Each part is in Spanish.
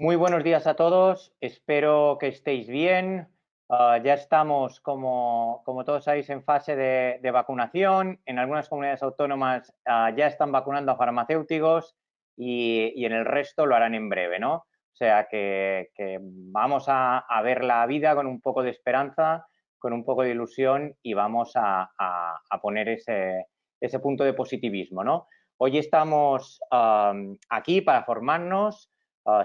Muy buenos días a todos, espero que estéis bien. Ya estamos, como todos sabéis, en fase de vacunación. En algunas comunidades autónomas ya están vacunando a farmacéuticos y en el resto lo harán en breve, ¿no? O sea que vamos a ver la vida con un poco de esperanza, con un poco de ilusión y vamos a poner ese punto de positivismo, ¿no? Hoy estamos aquí para formarnos.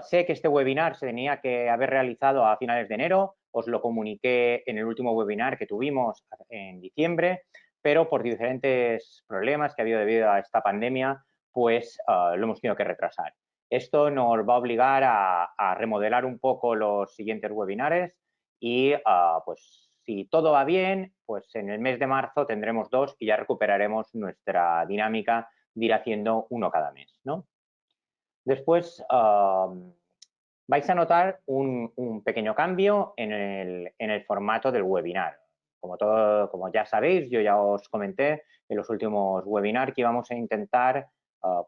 Sé que este webinar se tenía que haber realizado a finales de enero, os lo comuniqué en el último webinar que tuvimos en diciembre, pero por diferentes problemas que ha habido debido a esta pandemia, pues lo hemos tenido que retrasar. Esto nos va a obligar a remodelar un poco los siguientes webinares y pues si todo va bien, pues en el mes de marzo tendremos dos y ya recuperaremos nuestra dinámica de ir haciendo uno cada mes, ¿no? Después vais a notar un pequeño cambio en el formato del webinar. Como ya sabéis, yo ya os comenté en los últimos webinars que íbamos a intentar,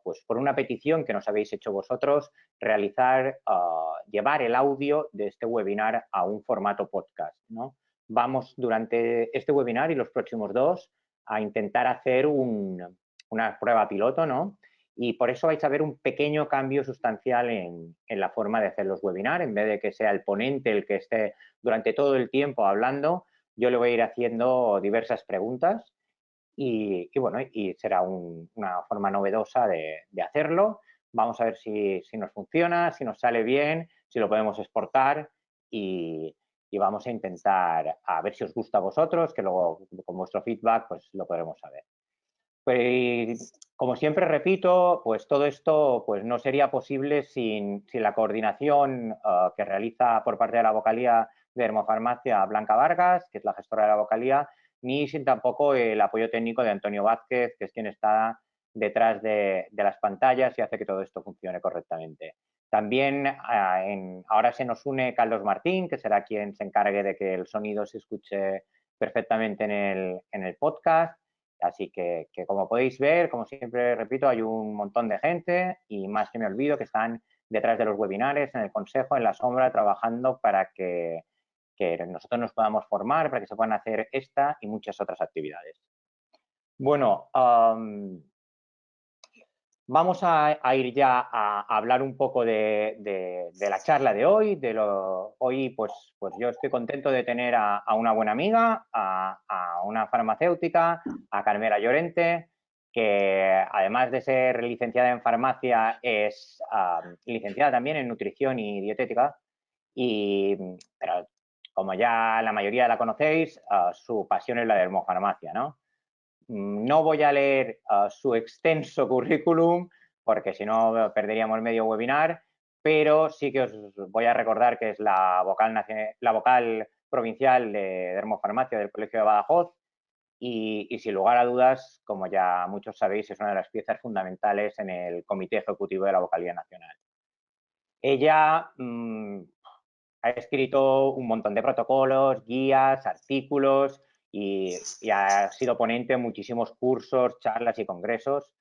pues por una petición que nos habéis hecho vosotros, llevar el audio de este webinar a un formato podcast, ¿no? Vamos durante este webinar y los próximos dos a intentar hacer una prueba piloto, ¿no? Y por eso vais a ver un pequeño cambio sustancial en la forma de hacer los webinars. En vez de que sea el ponente el que esté durante todo el tiempo hablando, yo le voy a ir haciendo diversas preguntas y bueno, y será una forma novedosa de hacerlo. Vamos a ver si nos funciona, si nos sale bien, si lo podemos exportar y vamos a intentar a ver si os gusta a vosotros, que luego con vuestro feedback pues lo podremos saber. Pues, como siempre repito, pues todo esto pues no sería posible sin la coordinación que realiza por parte de la vocalía de Dermofarmacia Blanca Vargas, que es la gestora de la vocalía, ni sin tampoco el apoyo técnico de Antonio Vázquez, que es quien está detrás de las pantallas y hace que todo esto funcione correctamente. También ahora se nos une Carlos Martín, que será quien se encargue de que el sonido se escuche perfectamente en el podcast. Así que, como podéis ver, como siempre repito, hay un montón de gente y más que me olvido que están detrás de los webinares, en el consejo, en la sombra, trabajando para que nosotros nos podamos formar, para que se puedan hacer esta y muchas otras actividades. Bueno, vamos a ir ya a hablar un poco de la charla de hoy. Hoy, pues yo estoy contento de tener a una buena amiga, a una farmacéutica, a Carmela Llorente, que además de ser licenciada en farmacia, es licenciada también en nutrición y dietética. Pero como ya la mayoría la conocéis, su pasión es la dermofarmacia, ¿no? No voy a leer su extenso currículum porque si no perderíamos medio webinar, pero sí que os voy a recordar que es la vocal provincial de Dermofarmacia del Colegio de Badajoz y sin lugar a dudas, como ya muchos sabéis, es una de las piezas fundamentales en el Comité Ejecutivo de la Vocalía Nacional. Ella ha escrito un montón de protocolos, guías, artículos y ha sido ponente en muchísimos cursos, charlas y congresos.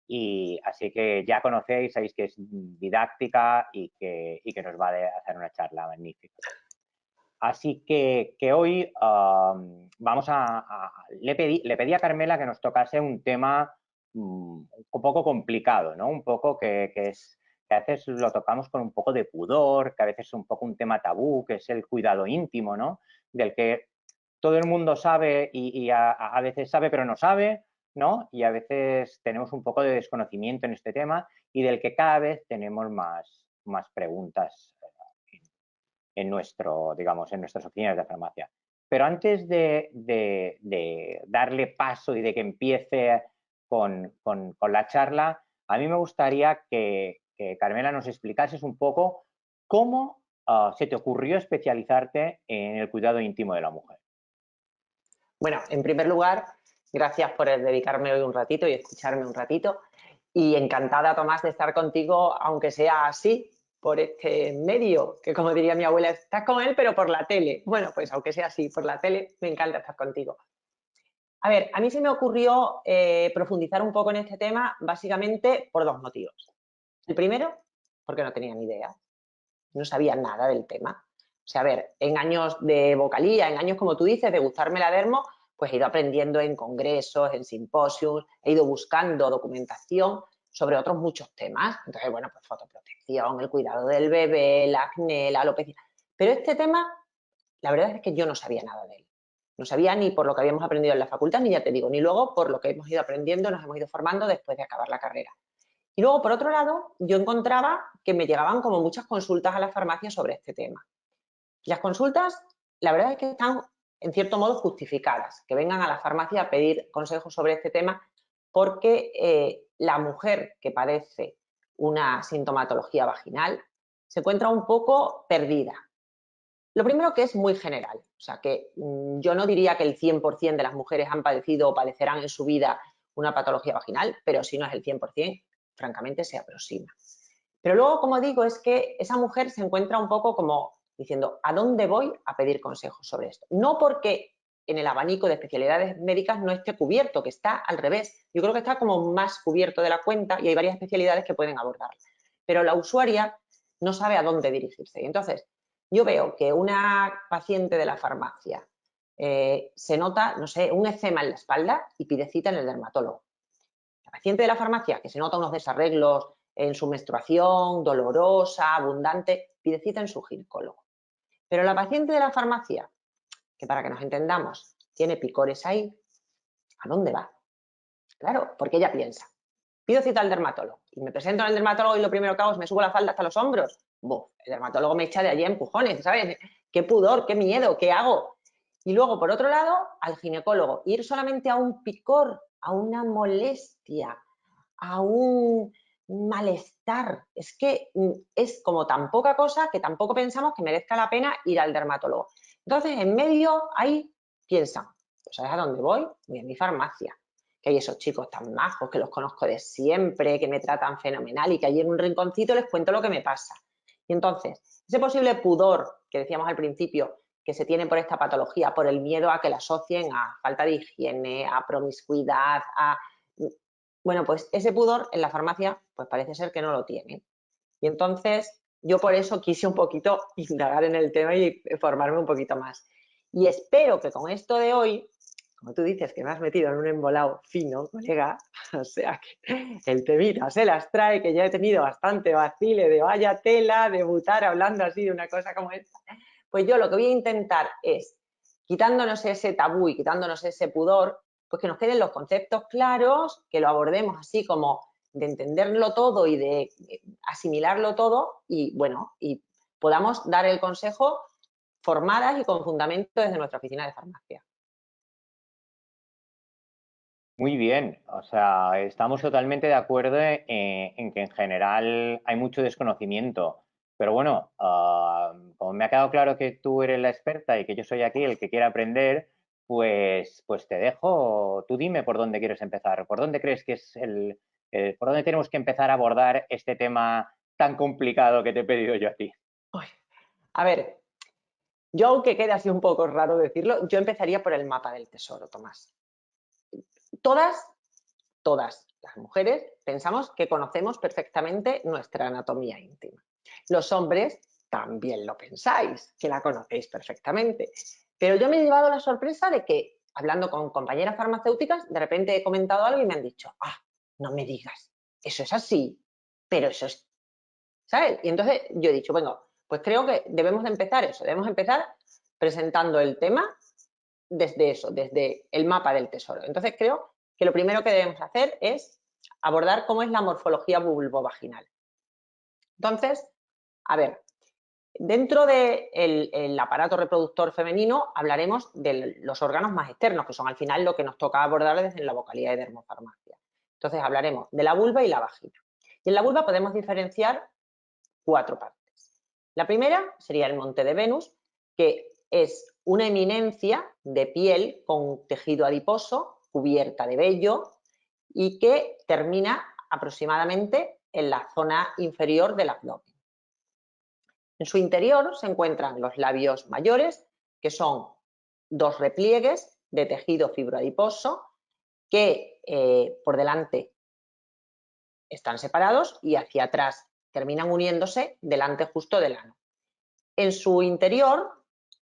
Y así que ya conocéis, sabéis que es didáctica y que nos va a hacer una charla magnífica. Así que hoy le pedí a Carmela que nos tocase un tema un poco complicado, ¿no? Un poco que a veces lo tocamos con un poco de pudor, que a veces es un poco un tema tabú, que es el cuidado íntimo, ¿no? Del que todo el mundo sabe y a veces sabe pero no sabe, ¿no? Y a veces tenemos un poco de desconocimiento en este tema y del que cada vez tenemos más preguntas digamos, en nuestras oficinas de farmacia. Pero antes de darle paso y de que empiece con la charla, a mí me gustaría que Carmela nos explicases un poco cómo se te ocurrió especializarte en el cuidado íntimo de la mujer. Bueno, en primer lugar, gracias por dedicarme hoy un ratito y escucharme un ratito. Y encantada, Tomás, de estar contigo, aunque sea así, por este medio, que como diría mi abuela, estás con él, pero por la tele. Bueno, pues aunque sea así, por la tele, me encanta estar contigo. A ver, a mí se me ocurrió profundizar un poco en este tema, básicamente por dos motivos. El primero, porque no tenía ni idea. no sabía nada del tema. O sea, a ver, en años de vocalía, en años, como tú dices, de gustarme la dermo, pues he ido aprendiendo en congresos, en simposios, he ido buscando documentación sobre otros muchos temas. Entonces, bueno, pues fotoprotección, el cuidado del bebé, el acné, la alopecia. Pero este tema, la verdad es que yo no sabía nada de él. No sabía ni por lo que habíamos aprendido en la facultad, ni ya te digo, ni luego por lo que hemos ido aprendiendo, nos hemos ido formando después de acabar la carrera. Y luego, por otro lado, yo encontraba que me llegaban como muchas consultas a la farmacia sobre este tema. Las consultas, la verdad es que están, en cierto modo, justificadas, que vengan a la farmacia a pedir consejos sobre este tema, porque la mujer que padece una sintomatología vaginal se encuentra un poco perdida. Lo primero, que es muy general, o sea que yo no diría que el 100% de las mujeres han padecido o padecerán en su vida una patología vaginal, pero si no es el 100%, francamente se aproxima. Pero luego, como digo, es que esa mujer se encuentra un poco como diciendo, ¿a dónde voy a pedir consejos sobre esto? No porque en el abanico de especialidades médicas no esté cubierto, que está al revés. Yo creo que está como más cubierto de la cuenta y hay varias especialidades que pueden abordarlo. Pero la usuaria no sabe a dónde dirigirse. Entonces, yo veo que una paciente de la farmacia se nota, no sé, un eczema en la espalda y pide cita en el dermatólogo. La paciente de la farmacia que se nota unos desarreglos en su menstruación, dolorosa, abundante, pide cita en su ginecólogo. Pero la paciente de la farmacia, que para que nos entendamos, tiene picores ahí, ¿a dónde va? Claro, porque ella piensa, pido cita al dermatólogo y me presento al dermatólogo y lo primero que hago es me subo la falda hasta los hombros. Buf, el dermatólogo me echa de allí a empujones, ¿sabes? Qué pudor, qué miedo, ¿qué hago? Y luego, por otro lado, al ginecólogo, ir solamente a un picor, a una molestia, a un malestar. Es que es como tan poca cosa que tampoco pensamos que merezca la pena ir al dermatólogo. Entonces, en medio, ahí piensan, pues ¿sabes a dónde voy? Voy a mi farmacia. Que hay esos chicos tan majos, que los conozco de siempre, que me tratan fenomenal y que allí en un rinconcito les cuento lo que me pasa. Y entonces, ese posible pudor que decíamos al principio, que se tiene por esta patología, por el miedo a que la asocien a falta de higiene, a promiscuidad, a... Bueno, pues ese pudor en la farmacia pues parece ser que no lo tienen. Y entonces yo por eso quise un poquito indagar en el tema y formarme un poquito más. Y espero que con esto de hoy, como tú dices que me has metido en un embolado fino, colega, o sea que el temita se las trae, que ya he tenido bastante vacile de vaya tela, debutar hablando así de una cosa como esta, pues yo lo que voy a intentar es, quitándonos ese tabú y quitándonos ese pudor, pues que nos queden los conceptos claros, que lo abordemos así como de entenderlo todo y de asimilarlo todo y, bueno, y podamos dar el consejo formadas y con fundamento desde nuestra oficina de farmacia. Muy bien, o sea, estamos totalmente de acuerdo en que en general hay mucho desconocimiento, pero bueno, como me ha quedado claro que tú eres la experta y que yo soy aquí el que quiere aprender, pues te dejo, tú dime por dónde quieres empezar, por dónde crees que es por dónde tenemos que empezar a abordar este tema tan complicado que te he pedido yo a ti. A ver, yo aunque quede así un poco raro decirlo, yo empezaría por el mapa del tesoro, Tomás. Todas las mujeres pensamos que conocemos perfectamente nuestra anatomía íntima. Los hombres también lo pensáis, que la conocéis perfectamente. Pero yo me he llevado la sorpresa de que, hablando con compañeras farmacéuticas, de repente he comentado algo y me han dicho, no me digas, eso es así, pero eso es, ¿sabes? Y entonces yo he dicho, bueno, pues creo que debemos de empezar eso, debemos empezar presentando el tema desde eso, desde el mapa del tesoro. Entonces creo que lo primero que debemos hacer es abordar cómo es la morfología vulvovaginal. Entonces, a ver, dentro del aparato reproductor femenino hablaremos de los órganos más externos, que son al final lo que nos toca abordar desde la vocalía de dermofarmacia. Entonces hablaremos de la vulva y la vagina. Y en la vulva podemos diferenciar 4 partes. La primera sería el monte de Venus, que es una eminencia de piel con tejido adiposo, cubierta de vello y que termina aproximadamente en la zona inferior del abdomen. En su interior se encuentran los labios mayores, que son 2 repliegues de tejido fibroadiposo que por delante están separados y hacia atrás terminan uniéndose delante justo del ano. En su interior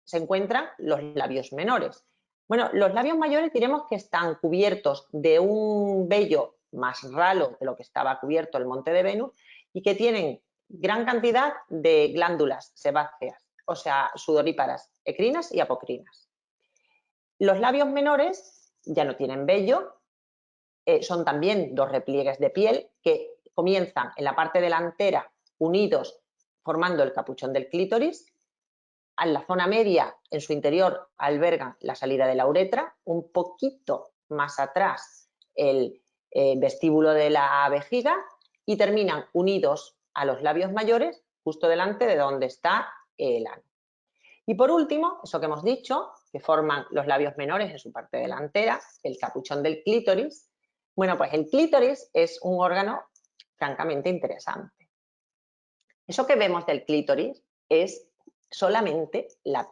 se encuentran los labios menores. Bueno, los labios mayores diremos que están cubiertos de un vello más ralo de lo que estaba cubierto el monte de Venus y que tienen gran cantidad de glándulas sebáceas, o sea, sudoríparas, ecrinas y apocrinas. Los labios menores ya no tienen vello, son también dos repliegues de piel que comienzan en la parte delantera unidos formando el capuchón del clítoris. En la zona media, en su interior, albergan la salida de la uretra, un poquito más atrás el vestíbulo de la vejiga y terminan unidos a los labios mayores justo delante de donde está el ano. Y por último, eso que hemos dicho, que forman los labios menores en su parte delantera, el capuchón del clítoris. Bueno, pues el clítoris es un órgano francamente interesante. Eso que vemos del clítoris es solamente la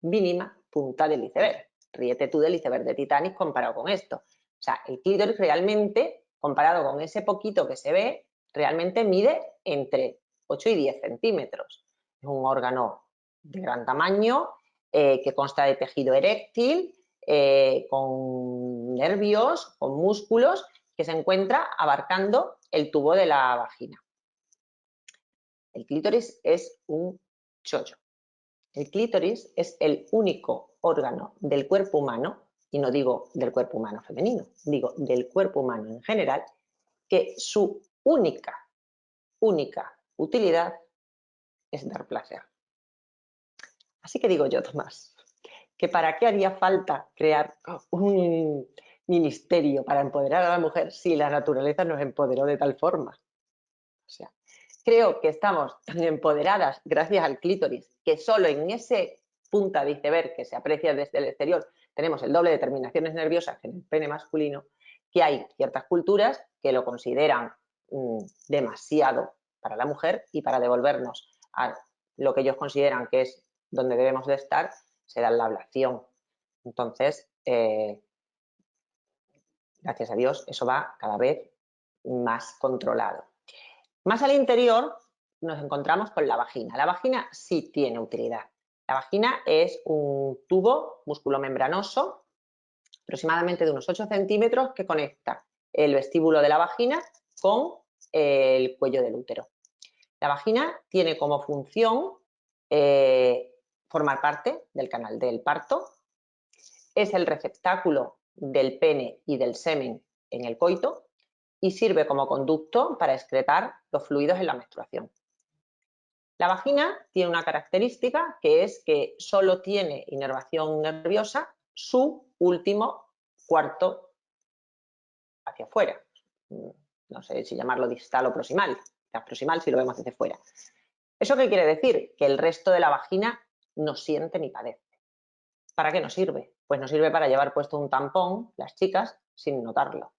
mínima punta del iceberg. Ríete tú del iceberg de Titanic comparado con esto. O sea, el clítoris realmente, comparado con ese poquito que se ve, realmente mide entre 8 y 10 centímetros. Es un órgano de gran tamaño, que consta de tejido eréctil, con nervios, con músculos, que se encuentra abarcando el tubo de la vagina. El clítoris es un chollo. El clítoris es el único órgano del cuerpo humano, y no digo del cuerpo humano femenino, digo del cuerpo humano en general, que su única utilidad es dar placer. Así que digo yo, Tomás, que para qué haría falta crear un ministerio para empoderar a la mujer si la naturaleza nos empoderó de tal forma. O sea, creo que estamos tan empoderadas gracias al clítoris que solo en ese punta de iceberg que se aprecia desde el exterior tenemos el doble de terminaciones nerviosas que en el pene masculino, que hay ciertas culturas que lo consideran demasiado para la mujer y para devolvernos a lo que ellos consideran que es donde debemos de estar, se da la ablación. Entonces, gracias a Dios, eso va cada vez más controlado. Más al interior nos encontramos con la vagina. La vagina sí tiene utilidad. La vagina es un tubo musculomembranoso, aproximadamente de unos 8 centímetros, que conecta el vestíbulo de la vagina con el cuello del útero. La vagina tiene como función formar parte del canal del parto, es el receptáculo del pene y del semen en el coito y sirve como conducto para excretar los fluidos en la menstruación. La vagina tiene una característica que es que solo tiene inervación nerviosa su último cuarto hacia afuera. No sé si llamarlo distal o proximal. Proximal si lo vemos desde fuera. ¿Eso qué quiere decir? Que el resto de la vagina no siente ni padece. ¿Para qué nos sirve? Pues nos sirve para llevar puesto un tampón, las chicas, sin notarlo.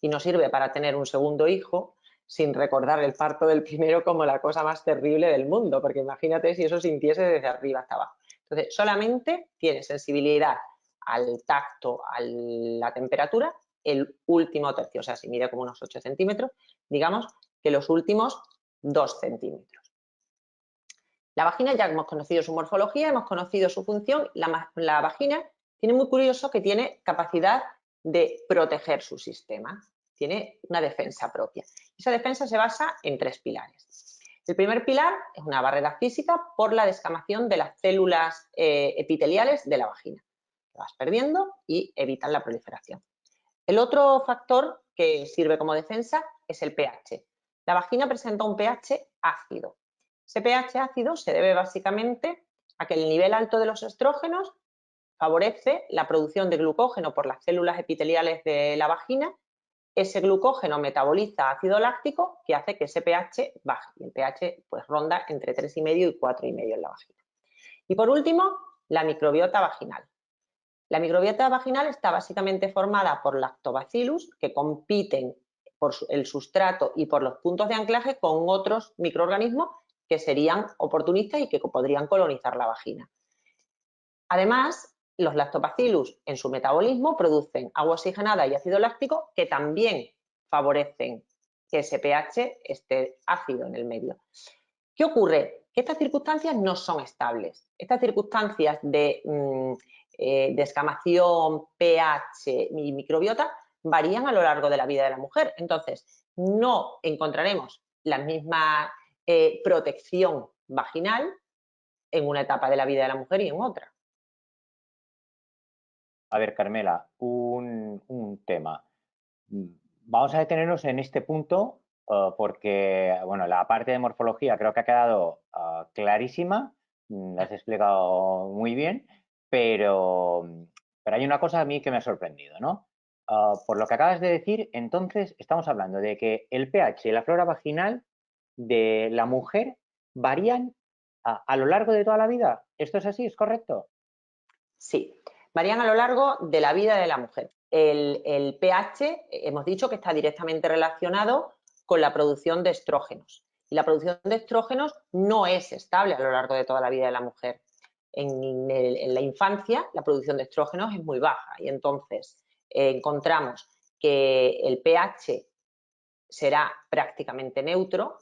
Y nos sirve para tener un segundo hijo sin recordar el parto del primero como la cosa más terrible del mundo, porque imagínate si eso sintiese desde arriba hasta abajo. Entonces, solamente tiene sensibilidad al tacto, a la temperatura, el último tercio, o sea, si mide como unos 8 centímetros, digamos que los últimos 2 centímetros. La vagina ya hemos conocido su morfología, hemos conocido su función. La vagina tiene muy curioso que tiene capacidad de proteger su sistema. Tiene una defensa propia. Esa defensa se basa en 3 pilares. El primer pilar es una barrera física por la descamación de las células epiteliales de la vagina. Las vas perdiendo y evitan la proliferación. El otro factor que sirve como defensa es el pH. La vagina presenta un pH ácido. Ese pH ácido se debe básicamente a que el nivel alto de los estrógenos favorece la producción de glucógeno por las células epiteliales de la vagina. Ese glucógeno metaboliza ácido láctico que hace que ese pH baje. Y el pH pues ronda entre 3,5 y 4,5 en la vagina. Y por último, la microbiota vaginal. La microbiota vaginal está básicamente formada por lactobacillus que compiten por el sustrato y por los puntos de anclaje con otros microorganismos que serían oportunistas y que podrían colonizar la vagina. Además, los lactobacillus en su metabolismo producen agua oxigenada y ácido láctico que también favorecen que ese pH esté ácido en el medio. ¿Qué ocurre? Que estas circunstancias no son estables. Estas circunstancias de descamación, pH y microbiota varían a lo largo de la vida de la mujer. Entonces, no encontraremos la misma protección vaginal en una etapa de la vida de la mujer y en otra. A ver, Carmela, un tema. Vamos a detenernos en este punto porque, bueno, la parte de morfología creo que ha quedado clarísima, la has explicado muy bien, pero hay una cosa a mí que me ha sorprendido, ¿no? Por lo que acabas de decir, entonces estamos hablando de que el pH y la flora vaginal de la mujer varían a lo largo de toda la vida. ¿Esto es así? ¿Es correcto? Sí, varían a lo largo de la vida de la mujer. El pH, hemos dicho que está directamente relacionado con la producción de estrógenos. Y la producción de estrógenos no es estable a lo largo de toda la vida de la mujer. En la infancia, la producción de estrógenos es muy baja y entonces encontramos que el pH será prácticamente neutro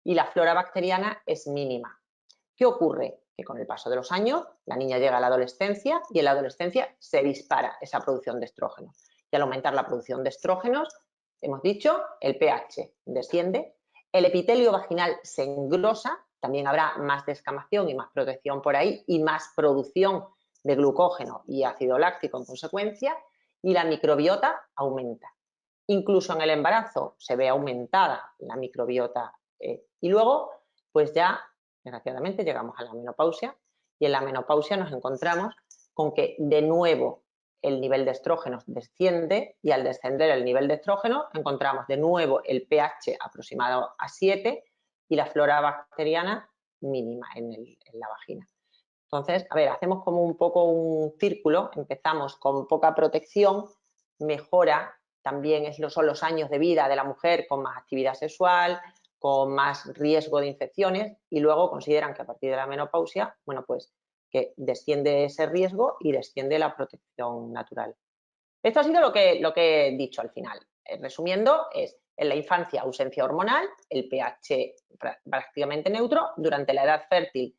y la flora bacteriana es mínima. ¿Qué ocurre? Que con el paso de los años la niña llega a la adolescencia y en la adolescencia se dispara esa producción de estrógenos. Y al aumentar la producción de estrógenos, hemos dicho, el pH desciende, el epitelio vaginal se engrosa, también habrá más descamación y más protección por ahí y más producción de glucógeno y ácido láctico en consecuencia, y la microbiota aumenta. Incluso en el embarazo se ve aumentada la microbiota y luego, pues ya desgraciadamente llegamos a la menopausia y en la menopausia nos encontramos con que de nuevo el nivel de estrógenos desciende y al descender el nivel de estrógeno encontramos de nuevo el pH aproximado a 7 y la flora bacteriana mínima en la vagina. Entonces, a ver, hacemos como un poco un círculo, empezamos con poca protección, mejora, también son los años de vida de la mujer con más actividad sexual, con más riesgo de infecciones y luego consideran que a partir de la menopausia, bueno, pues que desciende ese riesgo y desciende la protección natural. Esto ha sido lo que he dicho al final. Resumiendo, es en la infancia ausencia hormonal, el pH prácticamente neutro, durante la edad fértil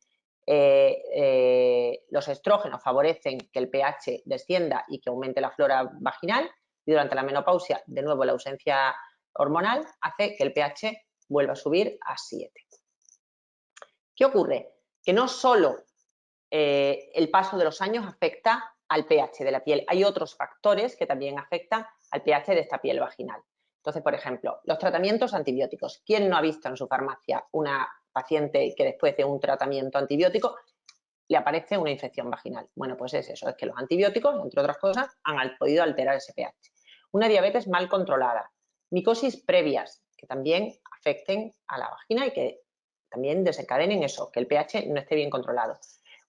los estrógenos favorecen que el pH descienda y que aumente la flora vaginal y durante la menopausia, de nuevo, la ausencia hormonal hace que el pH vuelva a subir a 7. ¿Qué ocurre? Que no solo el paso de los años afecta al pH de la piel, hay otros factores que también afectan al pH de esta piel vaginal. Entonces, por ejemplo, los tratamientos antibióticos. ¿Quién no ha visto en su farmacia una paciente que después de un tratamiento antibiótico le aparece una infección vaginal? Bueno, pues es eso, es que los antibióticos, entre otras cosas, han podido alterar ese pH. Una diabetes mal controlada, micosis previas, que también afecten a la vagina y que también desencadenen eso, que el pH no esté bien controlado.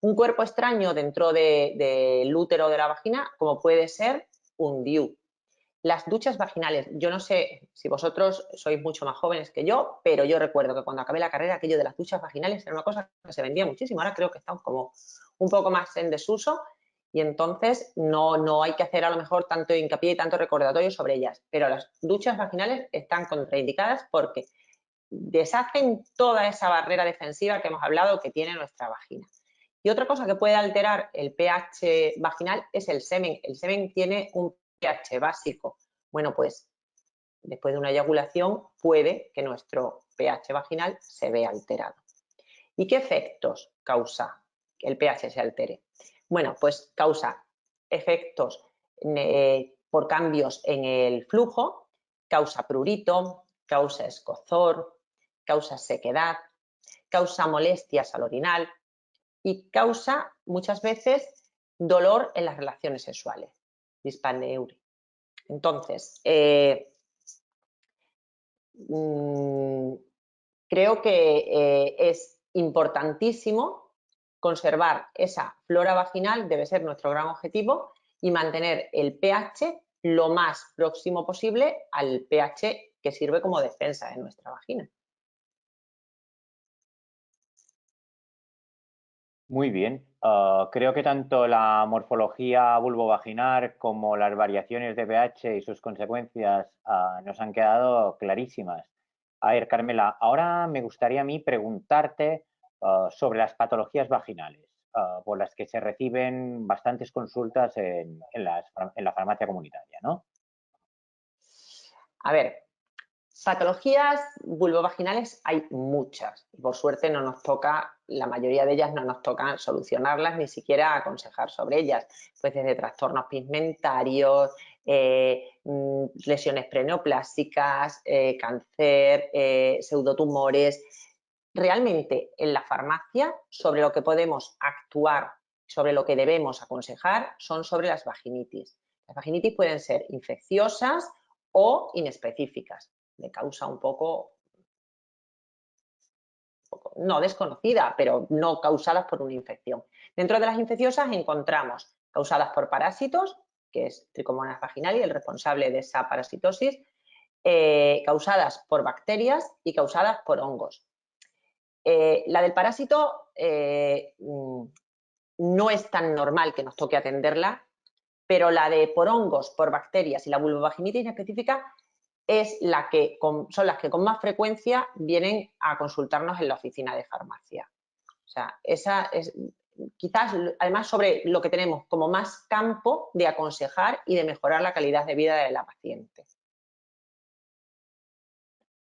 Un cuerpo extraño dentro del útero de la vagina, como puede ser un DIU. Las duchas vaginales, yo no sé si vosotros sois mucho más jóvenes que yo, pero yo recuerdo que cuando acabé la carrera aquello de las duchas vaginales era una cosa que se vendía muchísimo. Ahora creo que estamos como un poco más en desuso y entonces no hay que hacer a lo mejor tanto hincapié y tanto recordatorio sobre ellas. Pero las duchas vaginales están contraindicadas porque deshacen toda esa barrera defensiva que hemos hablado que tiene nuestra vagina. Y otra cosa que puede alterar el pH vaginal es el semen. El semen tiene un pH básico. Bueno, pues después de una eyaculación puede que nuestro pH vaginal se vea alterado. ¿Y qué efectos causa que el pH se altere? Bueno, pues causa efectos por cambios en el flujo, causa prurito, causa escozor, causa sequedad, causa molestias al orinar y causa muchas veces dolor en las relaciones sexuales, dispareunia. Entonces, creo que es importantísimo conservar esa flora vaginal, debe ser nuestro gran objetivo, y mantener el pH lo más próximo posible al pH que sirve como defensa de nuestra vagina. Muy bien. Creo que tanto la morfología vulvovaginal como las variaciones de pH y sus consecuencias nos han quedado clarísimas. A ver, Carmela, ahora me gustaría a mí preguntarte sobre las patologías vaginales, por las que se reciben bastantes consultas en la farmacia comunitaria, ¿no? A ver, patologías vulvovaginales hay muchas. Por suerte no nos toca, la mayoría de ellas no nos toca solucionarlas, ni siquiera aconsejar sobre ellas. Pues desde trastornos pigmentarios, lesiones preneoplásticas, cáncer, pseudotumores. Realmente en la farmacia sobre lo que podemos actuar, sobre lo que debemos aconsejar, son sobre las vaginitis. Las vaginitis pueden ser infecciosas o inespecíficas, de causa un poco, no desconocida, pero no causadas por una infección. Dentro de las infecciosas encontramos causadas por parásitos, que es Trichomonas vaginalis, el responsable de esa parasitosis, causadas por bacterias y causadas por hongos. La del parásito no es tan normal que nos toque atenderla, pero la de por hongos, por bacterias y la vulvovaginitis específica son las que con más frecuencia vienen a consultarnos en la oficina de farmacia. O sea, esa es quizás además sobre lo que tenemos como más campo de aconsejar y de mejorar la calidad de vida de la paciente.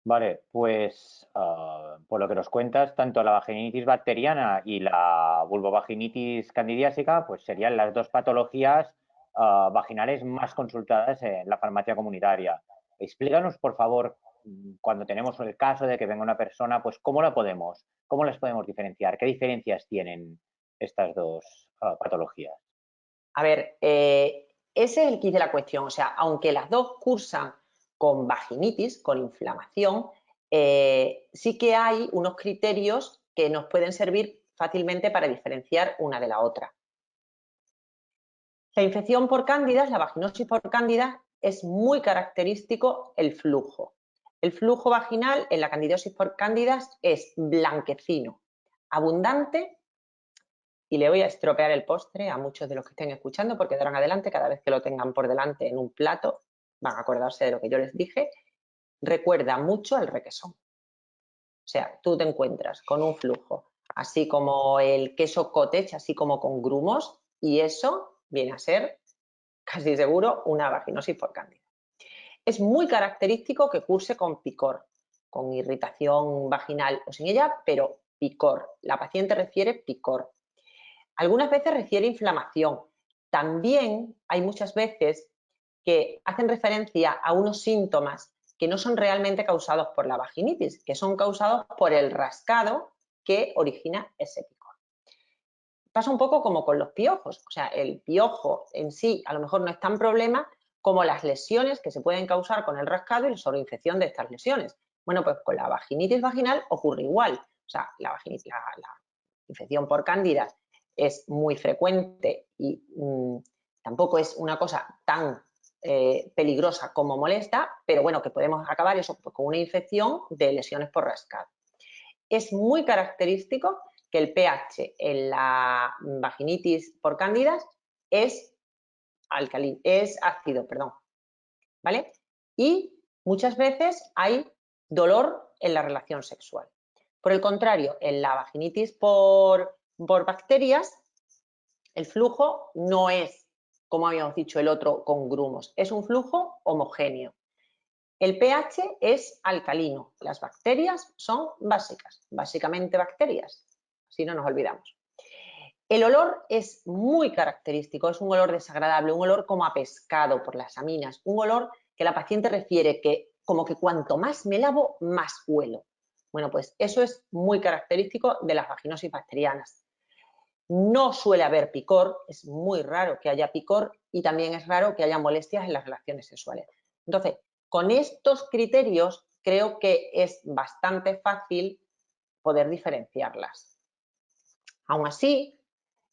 Vale, pues por lo que nos cuentas, tanto la vaginitis bacteriana y la vulvovaginitis candidiásica, pues serían las dos patologías vaginales más consultadas en la farmacia comunitaria. Explícanos, por favor, cuando tenemos el caso de que venga una persona, pues cómo las podemos diferenciar, qué diferencias tienen estas dos patologías. A ver, ese es el quid de la cuestión. O sea, aunque las dos cursan con vaginitis, con inflamación, sí que hay unos criterios que nos pueden servir fácilmente para diferenciar una de la otra. La infección por cándidas, la vaginosis por cándida, es muy característico el flujo. El flujo vaginal en la candidiasis por cándidas es blanquecino, abundante, y le voy a estropear el postre a muchos de los que estén escuchando porque de ahora en adelante, cada vez que lo tengan por delante en un plato, van a acordarse de lo que yo les dije, recuerda mucho al requesón. O sea, tú te encuentras con un flujo, así como el queso cottage, así como con grumos, y eso viene a ser, casi seguro, una vaginosis por cándida. Es muy característico que curse con picor, con irritación vaginal o sin ella, pero picor. La paciente refiere picor. Algunas veces refiere inflamación. También hay muchas veces que hacen referencia a unos síntomas que no son realmente causados por la vaginitis, que son causados por el rascado que origina ese picor. Pasa un poco como con los piojos, o sea, el piojo en sí a lo mejor no es tan problema como las lesiones que se pueden causar con el rascado y la sobreinfección de estas lesiones. Bueno, pues con la vaginitis vaginal ocurre igual, o sea, la infección por cándidas es muy frecuente y tampoco es una cosa tan peligrosa como molesta, pero bueno, que podemos acabar eso pues, con una infección de lesiones por rascado. Es muy característico que el pH en la vaginitis por cándidas es ácido, ¿vale? Y muchas veces hay dolor en la relación sexual. Por el contrario, en la vaginitis por bacterias, el flujo no es, como habíamos dicho el otro, con grumos, es un flujo homogéneo. El pH es alcalino, las bacterias son básicas, básicamente bacterias, así no nos olvidamos. El olor es muy característico, es un olor desagradable, un olor como a pescado por las aminas, un olor que la paciente refiere que como que cuanto más me lavo, más huelo. Bueno, pues eso es muy característico de las vaginosis bacterianas. No suele haber picor, es muy raro que haya picor y también es raro que haya molestias en las relaciones sexuales. Entonces, con estos criterios creo que es bastante fácil poder diferenciarlas. Aún así,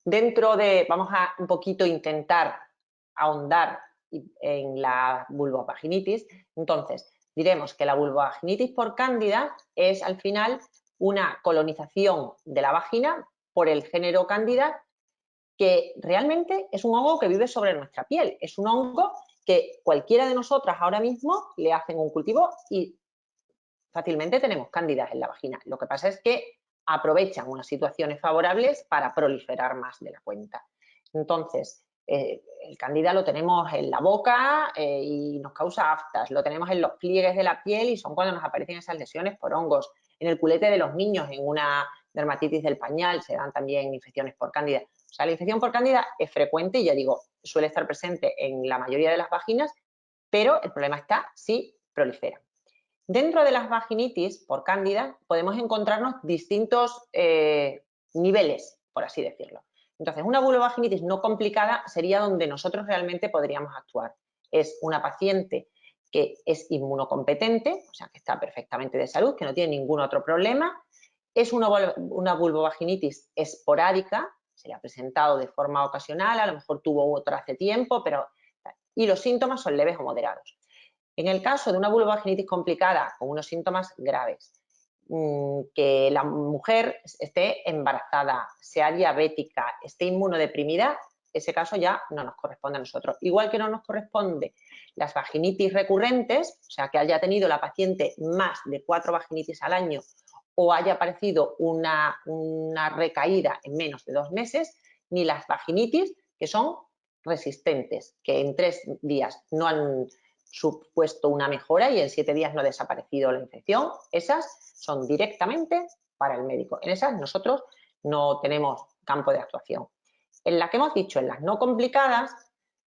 vamos a un poquito intentar ahondar en la vulvovaginitis. Entonces, diremos que la vulvovaginitis por cándida es al final una colonización de la vagina por el género cándida, que realmente es un hongo que vive sobre nuestra piel. Es un hongo que cualquiera de nosotras ahora mismo le hacen un cultivo y fácilmente tenemos cándidas en la vagina. Lo que pasa es que aprovechan unas situaciones favorables para proliferar más de la cuenta. Entonces, el cándida lo tenemos en la boca y nos causa aftas, lo tenemos en los pliegues de la piel y son cuando nos aparecen esas lesiones por hongos. En el culete de los niños, en una dermatitis del pañal, se dan también infecciones por cándida. O sea, la infección por cándida es frecuente y ya digo, suele estar presente en la mayoría de las vaginas, pero el problema está si prolifera. Dentro de las vaginitis por cándida podemos encontrarnos distintos niveles, por así decirlo. Entonces, una vulvovaginitis no complicada sería donde nosotros realmente podríamos actuar. Es una paciente que es inmunocompetente, o sea, que está perfectamente de salud, que no tiene ningún otro problema. Es una vulvovaginitis esporádica, se le ha presentado de forma ocasional, a lo mejor tuvo otra hace tiempo, pero... Y los síntomas son leves o moderados. En el caso de una vulvovaginitis complicada con unos síntomas graves, que la mujer esté embarazada, sea diabética, esté inmunodeprimida, ese caso ya no nos corresponde a nosotros. Igual que no nos corresponde las vaginitis recurrentes, o sea, que haya tenido la paciente más de 4 vaginitis al año o haya aparecido una recaída en menos de 2 meses, ni las vaginitis que son resistentes, que en 3 días no han supuesto una mejora y en 7 días no ha desaparecido la infección, esas son directamente para el médico. En esas nosotros no tenemos campo de actuación. En la que hemos dicho, en las no complicadas,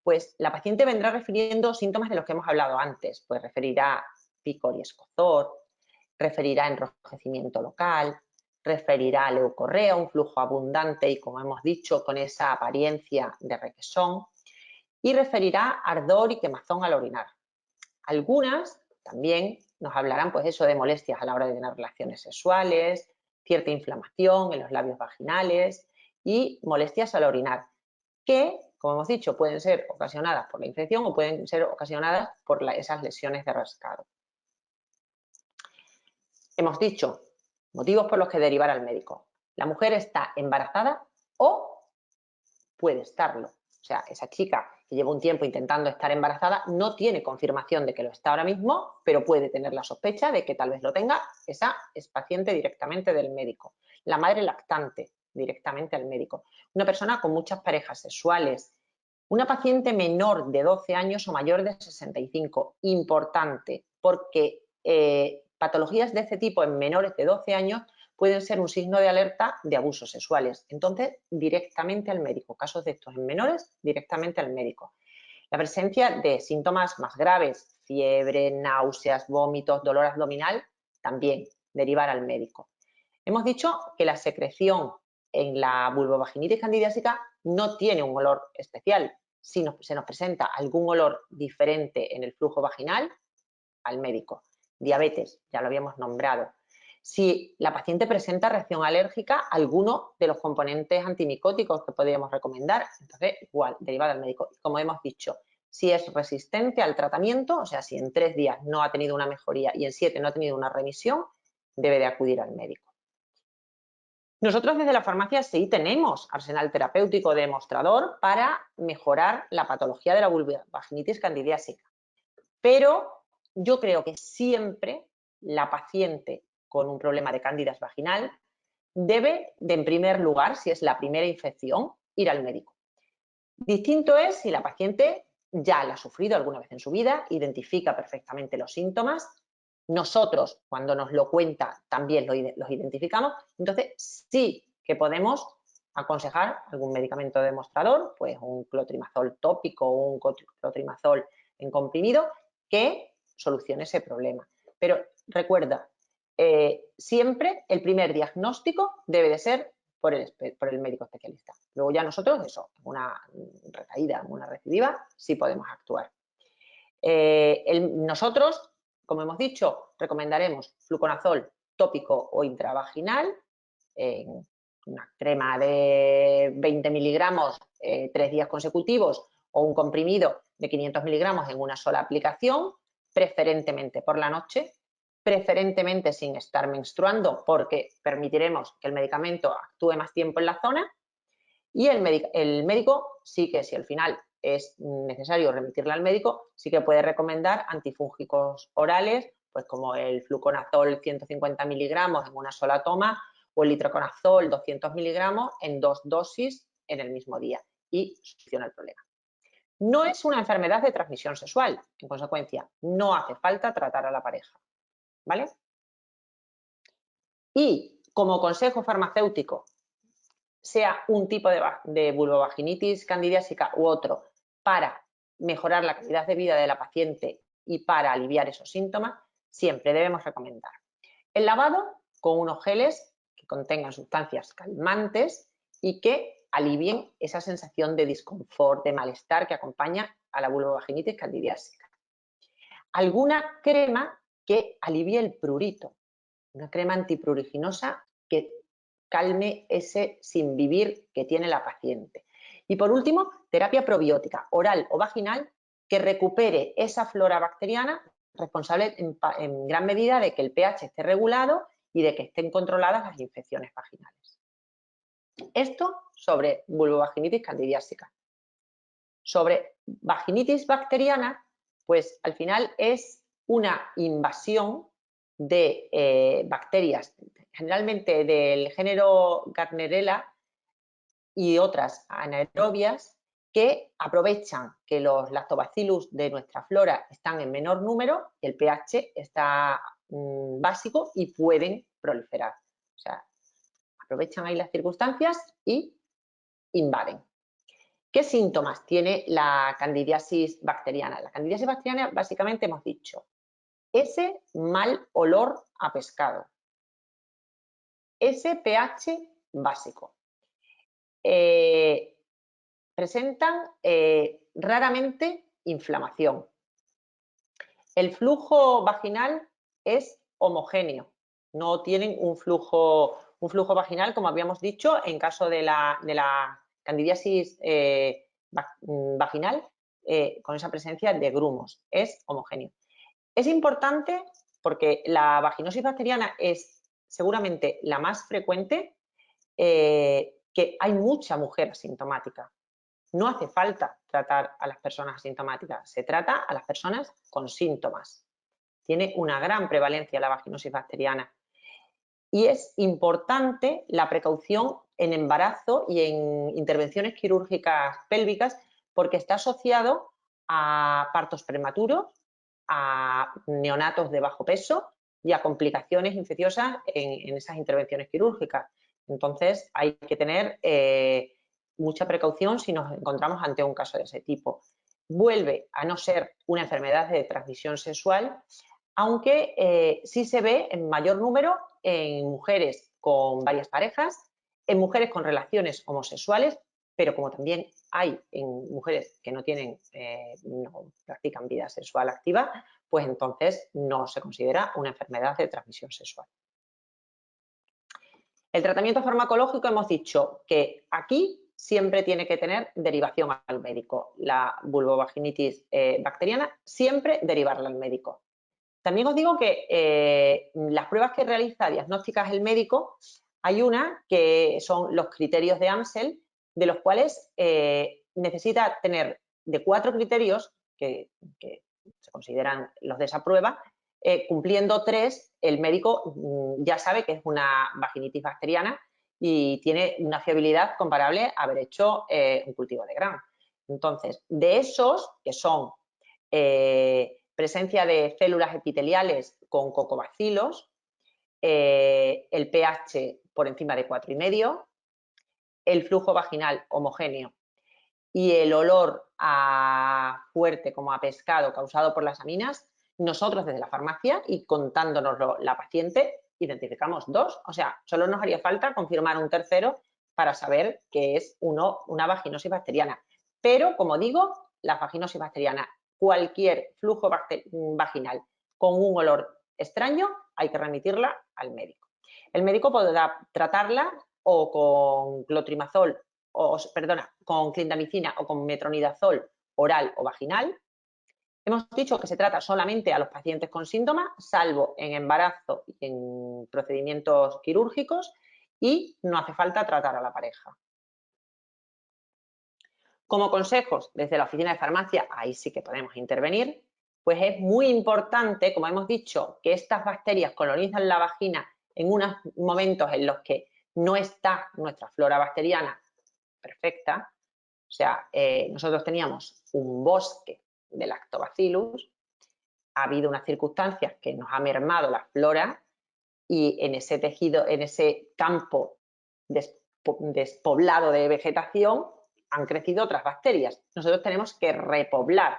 pues la paciente vendrá refiriendo síntomas de los que hemos hablado antes, pues referirá picor y escozor, referirá enrojecimiento local, referirá leucorrea, un flujo abundante y, como hemos dicho, con esa apariencia de requesón, y referirá ardor y quemazón al orinar. Algunas también nos hablarán, pues eso, de molestias a la hora de tener relaciones sexuales, cierta inflamación en los labios vaginales y molestias al orinar, que, como hemos dicho, pueden ser ocasionadas por la infección o pueden ser ocasionadas por esas lesiones de rascado. Hemos dicho motivos por los que derivar al médico. La mujer está embarazada o puede estarlo. O sea, esa chica que lleva un tiempo intentando estar embarazada no tiene confirmación de que lo está ahora mismo, pero puede tener la sospecha de que tal vez lo tenga. Esa es paciente directamente del médico. La madre lactante, directamente al médico. Una persona con muchas parejas sexuales. Una paciente menor de 12 años o mayor de 65. Importante, porque patologías de este tipo en menores de 12 años pueden ser un signo de alerta de abusos sexuales. Entonces, directamente al médico. Casos de estos en menores, directamente al médico. La presencia de síntomas más graves, fiebre, náuseas, vómitos, dolor abdominal, también derivar al médico. Hemos dicho que la secreción en la vulvovaginitis candidiásica no tiene un olor especial. Si se nos presenta algún olor diferente en el flujo vaginal, al médico. Diabetes, ya lo habíamos nombrado. Si la paciente presenta reacción alérgica a alguno de los componentes antimicóticos que podríamos recomendar, entonces igual, derivada al médico. Como hemos dicho, si es resistente al tratamiento, o sea, si en 3 días no ha tenido una mejoría y en 7 no ha tenido una remisión, debe de acudir al médico. Nosotros desde la farmacia sí tenemos arsenal terapéutico demostrador para mejorar la patología de la vulvovaginitis candidiásica, pero yo creo que siempre la paciente con un problema de cándidas vaginal debe de, en primer lugar, si es la primera infección, ir al médico. Distinto es si la paciente ya la ha sufrido alguna vez en su vida, identifica perfectamente los síntomas. Nosotros, cuando nos lo cuenta, también los identificamos. Entonces, sí que podemos aconsejar algún medicamento demostrador, pues un clotrimazol tópico o un clotrimazol en comprimido, que solucione ese problema. Pero recuerda, siempre el primer diagnóstico debe de ser por el médico especialista. Luego ya nosotros, eso, una recaída, una recidiva, sí podemos actuar. Nosotros, como hemos dicho, recomendaremos fluconazol tópico o intravaginal, una crema de 20 miligramos 3 días consecutivos o un comprimido de 500 miligramos en una sola aplicación, preferentemente por la noche, preferentemente sin estar menstruando, porque permitiremos que el medicamento actúe más tiempo en la zona. Y el médico sí que, si al final es necesario remitirla al médico, sí que puede recomendar antifúngicos orales pues como el fluconazol 150 miligramos en una sola toma o el itraconazol 200 miligramos en 2 dosis en el mismo día y soluciona el problema. No es una enfermedad de transmisión sexual, en consecuencia, no hace falta tratar a la pareja, ¿vale? Y como consejo farmacéutico, sea un tipo de vulvovaginitis candidiásica u otro, para mejorar la calidad de vida de la paciente y para aliviar esos síntomas, siempre debemos recomendar el lavado con unos geles que contengan sustancias calmantes y que alivien esa sensación de disconfort, de malestar que acompaña a la vulvovaginitis candidiásica. Alguna crema que alivie el prurito, una crema antipruriginosa que calme ese sin vivir que tiene la paciente. Y por último, terapia probiótica oral o vaginal que recupere esa flora bacteriana responsable en gran medida de que el pH esté regulado y de que estén controladas las infecciones vaginales. Esto sobre vulvovaginitis candidiásica. Sobre vaginitis bacteriana, pues al final es una invasión de bacterias, generalmente del género Gardnerella y otras anaerobias, que aprovechan que los lactobacillus de nuestra flora están en menor número, el pH está básico y pueden proliferar. O sea, aprovechan ahí las circunstancias y invaden. ¿Qué síntomas tiene la candidiasis bacteriana? La candidiasis bacteriana, básicamente hemos dicho, ese mal olor a pescado, ese pH básico. Presentan raramente inflamación. El flujo vaginal es homogéneo, no tienen un flujo vaginal, como habíamos dicho, en caso de la candidiasis vaginal, con esa presencia de grumos, es homogéneo. Es importante porque la vaginosis bacteriana es seguramente la más frecuente, que hay mucha mujer asintomática. No hace falta tratar a las personas asintomáticas, se trata a las personas con síntomas. Tiene una gran prevalencia la vaginosis bacteriana. Y es importante la precaución en embarazo y en intervenciones quirúrgicas pélvicas porque está asociado a partos prematuros, a neonatos de bajo peso y a complicaciones infecciosas en esas intervenciones quirúrgicas. Entonces hay que tener mucha precaución si nos encontramos ante un caso de ese tipo. Vuelve a no ser una enfermedad de transmisión sexual, aunque sí se ve en mayor número en mujeres con varias parejas, en mujeres con relaciones homosexuales, pero como también hay en mujeres que no practican vida sexual activa, pues entonces no se considera una enfermedad de transmisión sexual. El tratamiento farmacológico hemos dicho que aquí siempre tiene que tener derivación al médico. La vulvovaginitis bacteriana, siempre derivarla al médico. También os digo que las pruebas que realiza diagnósticas el médico, hay una que son los criterios de Amsel, de los cuales necesita tener de 4 criterios que se consideran los de esa prueba, cumpliendo 3, el médico ya sabe que es una vaginitis bacteriana y tiene una fiabilidad comparable a haber hecho un cultivo de Gram. Entonces, de esos, que son presencia de células epiteliales con cocobacilos, el pH por encima de 4,5, el flujo vaginal homogéneo y el olor fuerte como a pescado causado por las aminas, nosotros desde la farmacia y contándonoslo la paciente identificamos 2, o sea, solo nos haría falta confirmar un tercero para saber que es una vaginosis bacteriana. Pero, como digo, la vaginosis bacteriana, cualquier flujo vaginal con un olor extraño, hay que remitirla al médico. El médico podrá tratarla o con clotrimazol, con clindamicina o con metronidazol oral o vaginal. Hemos dicho que se trata solamente a los pacientes con síntomas, salvo en embarazo y en procedimientos quirúrgicos, y no hace falta tratar a la pareja. Como consejos, desde la oficina de farmacia, ahí sí que podemos intervenir. pues es muy importante, como hemos dicho, que estas bacterias colonizan la vagina en unos momentos en los que no está nuestra flora bacteriana perfecta. O sea, nosotros teníamos un bosque de lactobacillus, ha habido unas circunstancias que nos ha mermado la flora y en ese tejido, en ese campo despoblado de vegetación, han crecido otras bacterias. Nosotros tenemos que repoblar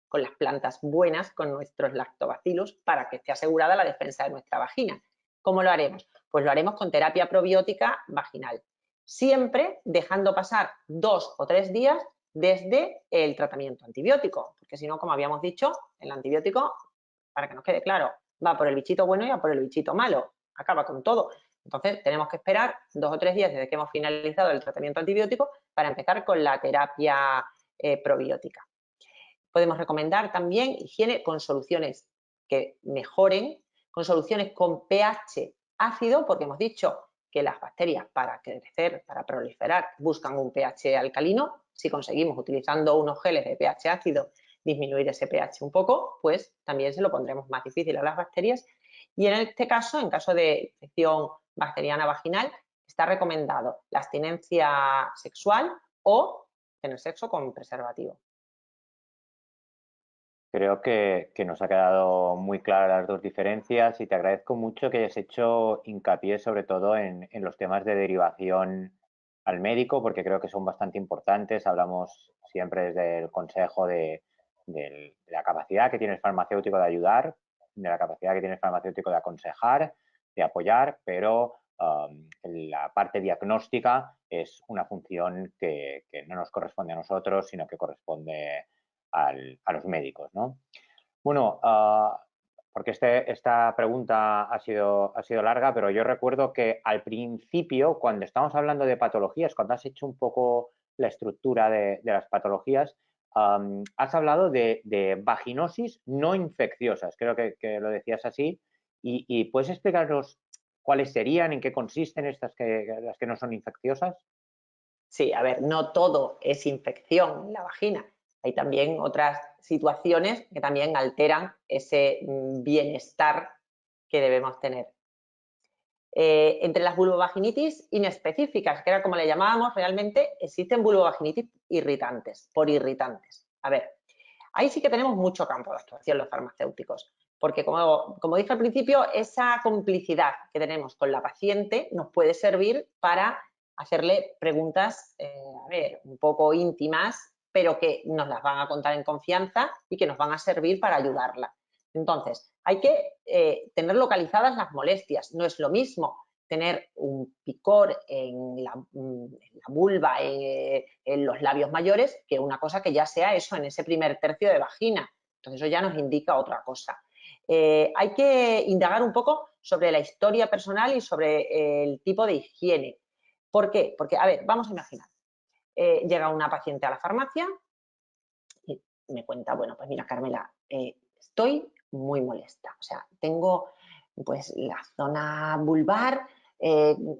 con las plantas buenas, con nuestros lactobacillus, para que esté asegurada la defensa de nuestra vagina. ¿Cómo lo haremos? Pues lo haremos con terapia probiótica vaginal, siempre dejando pasar 2 o 3 días desde el tratamiento antibiótico, porque si no, como habíamos dicho, el antibiótico, para que nos quede claro, va por el bichito bueno y va por el bichito malo, acaba con todo. Entonces, tenemos que esperar 2 o 3 días desde que hemos finalizado el tratamiento antibiótico para empezar con la terapia probiótica. Podemos recomendar también higiene con soluciones que mejoren, con soluciones con pH ácido, porque hemos dicho que las bacterias para crecer, para proliferar, buscan un pH alcalino. Si conseguimos, utilizando unos geles de pH ácido, disminuir ese pH un poco, pues también se lo pondremos más difícil a las bacterias. Y en este caso, en caso de infección bacteriana vaginal, está recomendado la abstinencia sexual o tener sexo con preservativo. Creo que nos ha quedado muy claras las dos diferencias y te agradezco mucho que hayas hecho hincapié sobre todo en los temas de derivación al médico, porque creo que son bastante importantes. Hablamos siempre desde el consejo de la capacidad que tiene el farmacéutico de ayudar, de la capacidad que tiene el farmacéutico de aconsejar, de apoyar, pero la parte diagnóstica es una función que no nos corresponde a nosotros, sino que corresponde a los médicos, ¿no? Bueno, porque esta pregunta ha sido larga, pero yo recuerdo que al principio, cuando estábamos hablando de patologías, cuando has hecho un poco la estructura de las patologías, has hablado de vaginosis no infecciosas, creo que lo decías así, y ¿puedes explicarnos cuáles serían, en qué consisten las que no son infecciosas? Sí, a ver, no todo es infección en la vagina. Hay también otras situaciones que también alteran ese bienestar que debemos tener. Entre las vulvovaginitis inespecíficas, que era como le llamábamos, realmente existen vulvovaginitis irritantes, por irritantes. A ver, ahí sí que tenemos mucho campo de actuación los farmacéuticos, porque como dije al principio, esa complicidad que tenemos con la paciente nos puede servir para hacerle preguntas, a ver, un poco íntimas, pero que nos las van a contar en confianza y que nos van a servir para ayudarla. Entonces, hay que tener localizadas las molestias. No es lo mismo tener un picor en la vulva, en los labios mayores, que una cosa que ya sea eso en ese primer tercio de vagina. Entonces, eso ya nos indica otra cosa. Hay que indagar un poco sobre la historia personal y sobre el tipo de higiene. ¿Por qué? Porque, a ver, vamos a imaginar. Llega una paciente a la farmacia y me cuenta, bueno, pues mira, Carmela, estoy muy molesta. O sea, tengo pues la zona vulvar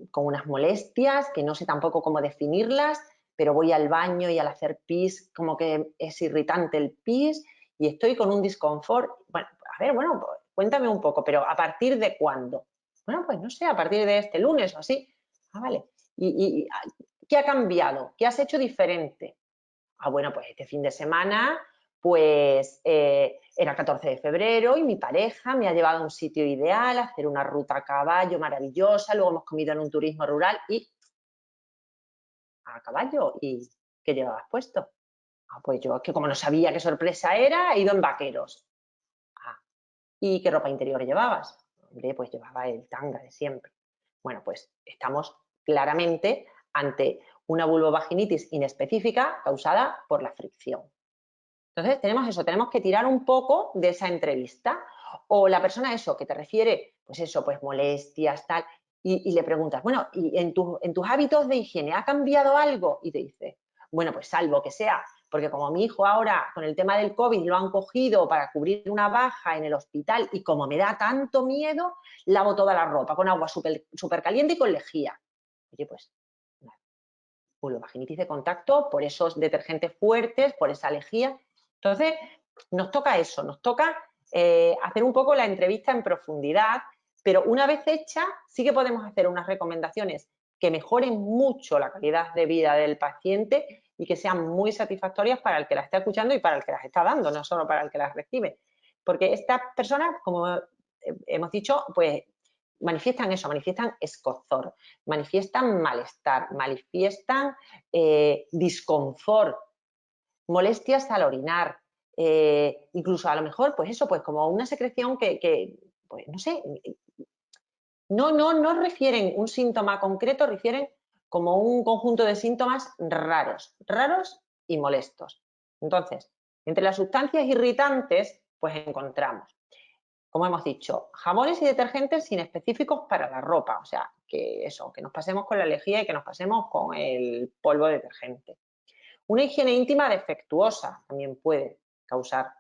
con unas molestias que no sé tampoco cómo definirlas, pero voy al baño y al hacer pis como que es irritante el pis y estoy con un disconfort. Bueno, a ver, bueno, pues, cuéntame un poco, pero ¿a partir de cuándo? Bueno, pues no sé, a partir de este lunes o así. Ah, vale. ¿Y qué ha cambiado? ¿Qué has hecho diferente? Ah, bueno, pues este fin de semana, pues era 14 de febrero y mi pareja me ha llevado a un sitio ideal, a hacer una ruta a caballo maravillosa, luego hemos comido en un turismo rural y a caballo. ¿Y qué llevabas puesto? Ah, pues yo es que como no sabía qué sorpresa era, he ido en vaqueros. Ah, ¿y qué ropa interior llevabas? Hombre, pues llevaba el tanga de siempre. Bueno, pues estamos claramente ante una vulvovaginitis inespecífica causada por la fricción. Entonces, tenemos eso, tenemos que tirar un poco de esa entrevista. O la persona eso, que te refiere, pues eso, pues molestias, tal, y le preguntas, bueno, ¿y en tus hábitos de higiene ha cambiado algo? Y te dice, bueno, pues salvo que sea, porque como mi hijo ahora con el tema del COVID lo han cogido para cubrir una baja en el hospital y como me da tanto miedo, lavo toda la ropa con agua súper caliente y con lejía. Oye, pues vulvovaginitis de contacto por esos detergentes fuertes, por esa lejía. Entonces, nos toca eso, nos toca hacer un poco la entrevista en profundidad, pero una vez hecha sí que podemos hacer unas recomendaciones que mejoren mucho la calidad de vida del paciente y que sean muy satisfactorias para el que las está escuchando y para el que las está dando, no solo para el que las recibe. Porque estas personas, como hemos dicho, pues manifiestan eso, manifiestan escozor, manifiestan malestar, manifiestan disconfort, molestias al orinar, incluso a lo mejor, pues eso, pues como una secreción que pues no sé, no refieren un síntoma concreto, refieren como un conjunto de síntomas raros y molestos. Entonces, entre las sustancias irritantes, pues encontramos, como hemos dicho, jabones y detergentes inespecíficos para la ropa, o sea, que eso, que nos pasemos con la lejía y que nos pasemos con el polvo detergente. Una higiene íntima defectuosa también puede causar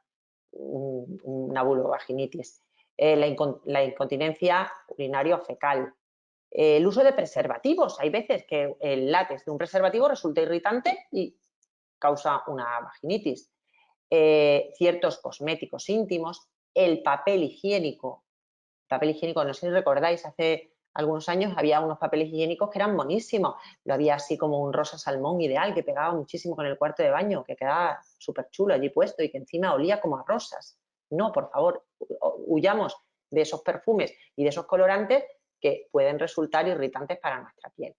una vulvovaginitis. La incontinencia urinario-fecal. El uso de preservativos. Hay veces que el látex de un preservativo resulta irritante y causa una vaginitis. Ciertos cosméticos íntimos. El papel higiénico. Papel higiénico, no sé si recordáis, hace algunos años había unos papeles higiénicos que eran monísimos. Lo había así como un rosa salmón ideal que pegaba muchísimo con el cuarto de baño, que quedaba súper chulo allí puesto y que encima olía como a rosas. No, por favor, huyamos de esos perfumes y de esos colorantes que pueden resultar irritantes para nuestra piel.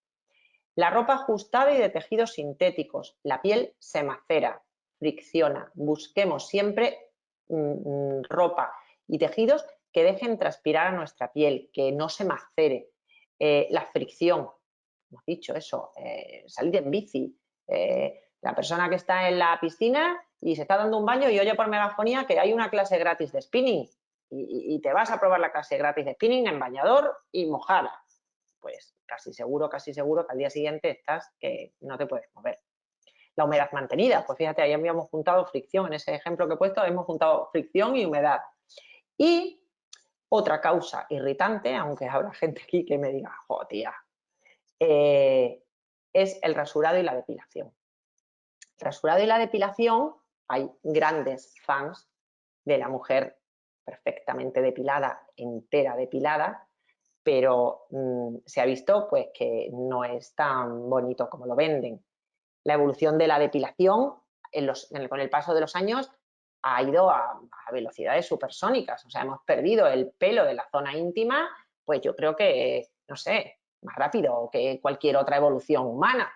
La ropa ajustada y de tejidos sintéticos. La piel se macera, fricciona. Busquemos siempre ropa y tejidos que dejen transpirar a nuestra piel, que no se macere. La fricción, hemos dicho eso, salir en bici. La persona que está en la piscina y se está dando un baño y oye por megafonía que hay una clase gratis de spinning y te vas a probar la clase gratis de spinning en bañador y mojada. Pues casi seguro que al día siguiente estás que no te puedes mover. La humedad mantenida, pues fíjate, ahí habíamos juntado fricción, en ese ejemplo que he puesto hemos juntado fricción y humedad. Y otra causa irritante, aunque habrá gente aquí que me diga, jo, tía, es el rasurado y la depilación. El rasurado y la depilación, hay grandes fans de la mujer perfectamente depilada, entera depilada, pero se ha visto pues que no es tan bonito como lo venden. La evolución de la depilación con el paso de los años ha ido a velocidades supersónicas, o sea, hemos perdido el pelo de la zona íntima, pues yo creo que, no sé, más rápido que cualquier otra evolución humana.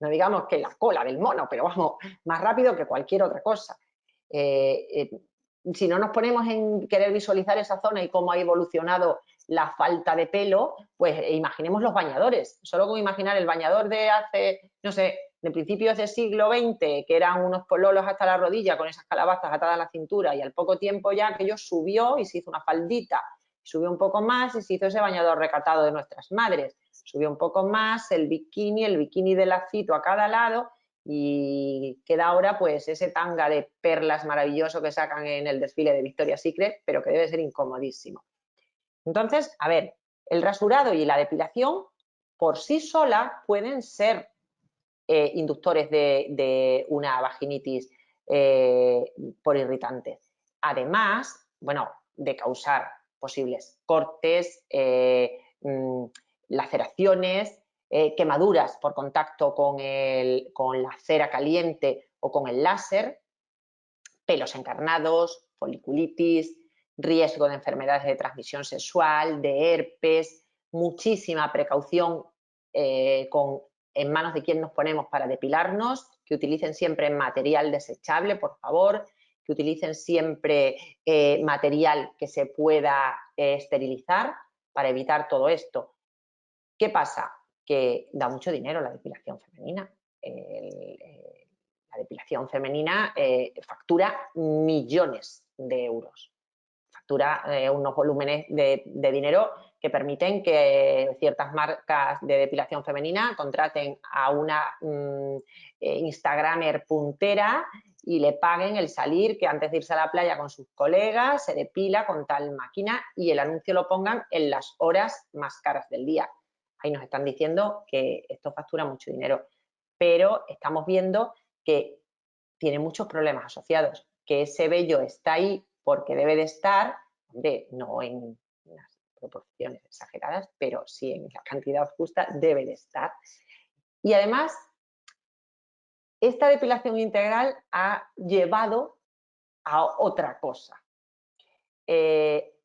No digamos que la cola del mono, pero vamos, más rápido que cualquier otra cosa. Si no nos ponemos en querer visualizar esa zona y cómo ha evolucionado la falta de pelo, pues imaginemos los bañadores. Solo con imaginar el bañador de hace, no sé, de principios del siglo XX, que eran unos pololos hasta la rodilla con esas calabazas atadas a la cintura y al poco tiempo ya aquello subió y se hizo una faldita, subió un poco más y se hizo ese bañador recatado de nuestras madres. Subió un poco más el bikini de lacito a cada lado y queda ahora pues ese tanga de perlas maravilloso que sacan en el desfile de Victoria's Secret, pero que debe ser incomodísimo. Entonces, a ver, el rasurado y la depilación por sí sola pueden ser inductores de una vaginitis por irritantes. Además, bueno, de causar posibles cortes, laceraciones, quemaduras por contacto con la cera caliente o con el láser, pelos encarnados, foliculitis, riesgo de enfermedades de transmisión sexual, de herpes, muchísima precaución en manos de quien nos ponemos para depilarnos, que utilicen siempre material desechable, por favor, que utilicen siempre material que se pueda esterilizar para evitar todo esto. ¿Qué pasa? Que da mucho dinero la depilación femenina. La depilación femenina factura millones de euros. Factura unos volúmenes de dinero que permiten que ciertas marcas de depilación femenina contraten a una Instagramer puntera y le paguen el salir, que antes de irse a la playa con sus colegas se depila con tal máquina y el anuncio lo pongan en las horas más caras del día. Ahí nos están diciendo que esto factura mucho dinero, pero estamos viendo que tiene muchos problemas asociados. que ese vello está ahí porque debe de estar, hombre, no en unas proporciones exageradas, pero sí en la cantidad justa debe de estar. Y además, esta depilación integral ha llevado a otra cosa.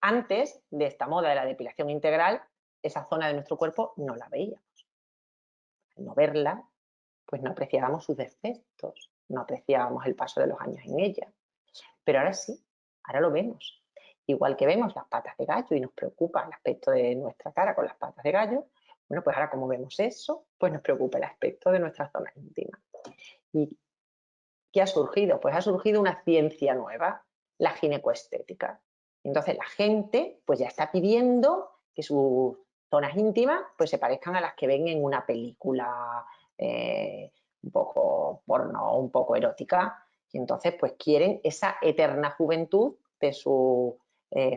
Antes de esta moda de la depilación integral, esa zona de nuestro cuerpo no la veíamos. Al no verla, pues no apreciábamos sus defectos, no apreciábamos el paso de los años en ella. Pero ahora sí, ahora lo vemos. Igual que vemos las patas de gallo y nos preocupa el aspecto de nuestra cara con las patas de gallo, bueno, pues ahora como vemos eso, pues nos preocupa el aspecto de nuestra zona íntima. ¿Y qué ha surgido? Pues ha surgido una ciencia nueva, la ginecoestética. Entonces la gente pues ya está pidiendo que sus zonas íntimas pues se parezcan a las que ven en una película un poco porno, un poco erótica, y entonces pues quieren esa eterna juventud de su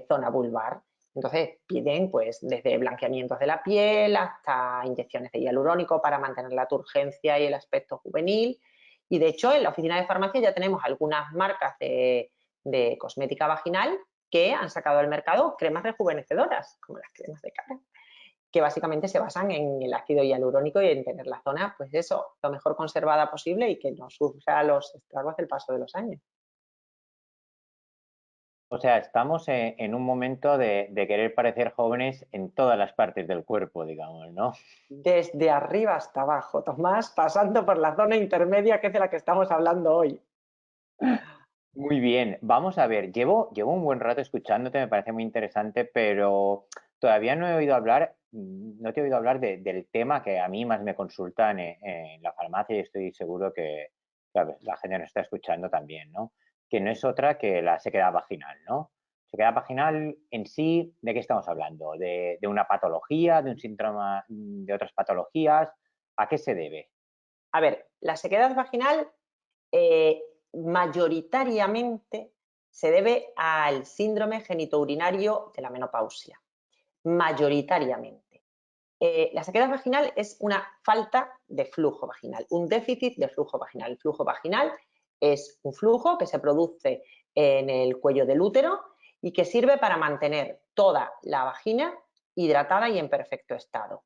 zona vulvar. Entonces piden pues desde blanqueamientos de la piel hasta inyecciones de hialurónico para mantener la turgencia y el aspecto juvenil. Y de hecho en la oficina de farmacia ya tenemos algunas marcas de cosmética vaginal que han sacado al mercado cremas rejuvenecedoras, como las cremas de cara, que básicamente se basan en el ácido hialurónico y en tener la zona, pues eso, lo mejor conservada posible y que no sufra los estragos del paso de los años. O sea, estamos en un momento de querer parecer jóvenes en todas las partes del cuerpo, digamos, ¿no? Desde arriba hasta abajo, Tomás, pasando por la zona intermedia que es de la que estamos hablando hoy. Muy bien, vamos a ver, llevo un buen rato escuchándote, me parece muy interesante, pero todavía no he oído hablar, no te he oído hablar del tema que a mí más me consultan en la farmacia y estoy seguro que la gente nos está escuchando también, ¿no? Que no es otra que la sequedad vaginal, ¿no? Sequedad vaginal en sí, ¿de qué estamos hablando? ¿De una patología, de un síntoma, de otras patologías? ¿A qué se debe? A ver, la sequedad vaginal eh, mayoritariamente se debe al síndrome genitourinario de la menopausia. Mayoritariamente. La sequedad vaginal es una falta de flujo vaginal, un déficit de flujo vaginal. El flujo vaginal es un flujo que se produce en el cuello del útero y que sirve para mantener toda la vagina hidratada y en perfecto estado.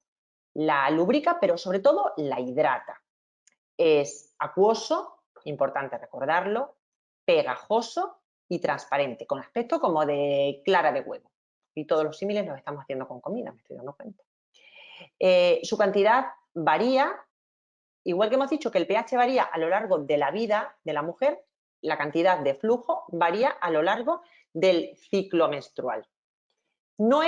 La lubrica, pero sobre todo la hidrata. Es acuoso, importante recordarlo, pegajoso y transparente, con aspecto como de clara de huevo. Y todos los símiles los estamos haciendo con comida, me estoy dando cuenta. Su cantidad varía, igual que hemos dicho que el pH varía a lo largo de la vida de la mujer, la cantidad de flujo varía a lo largo del ciclo menstrual. No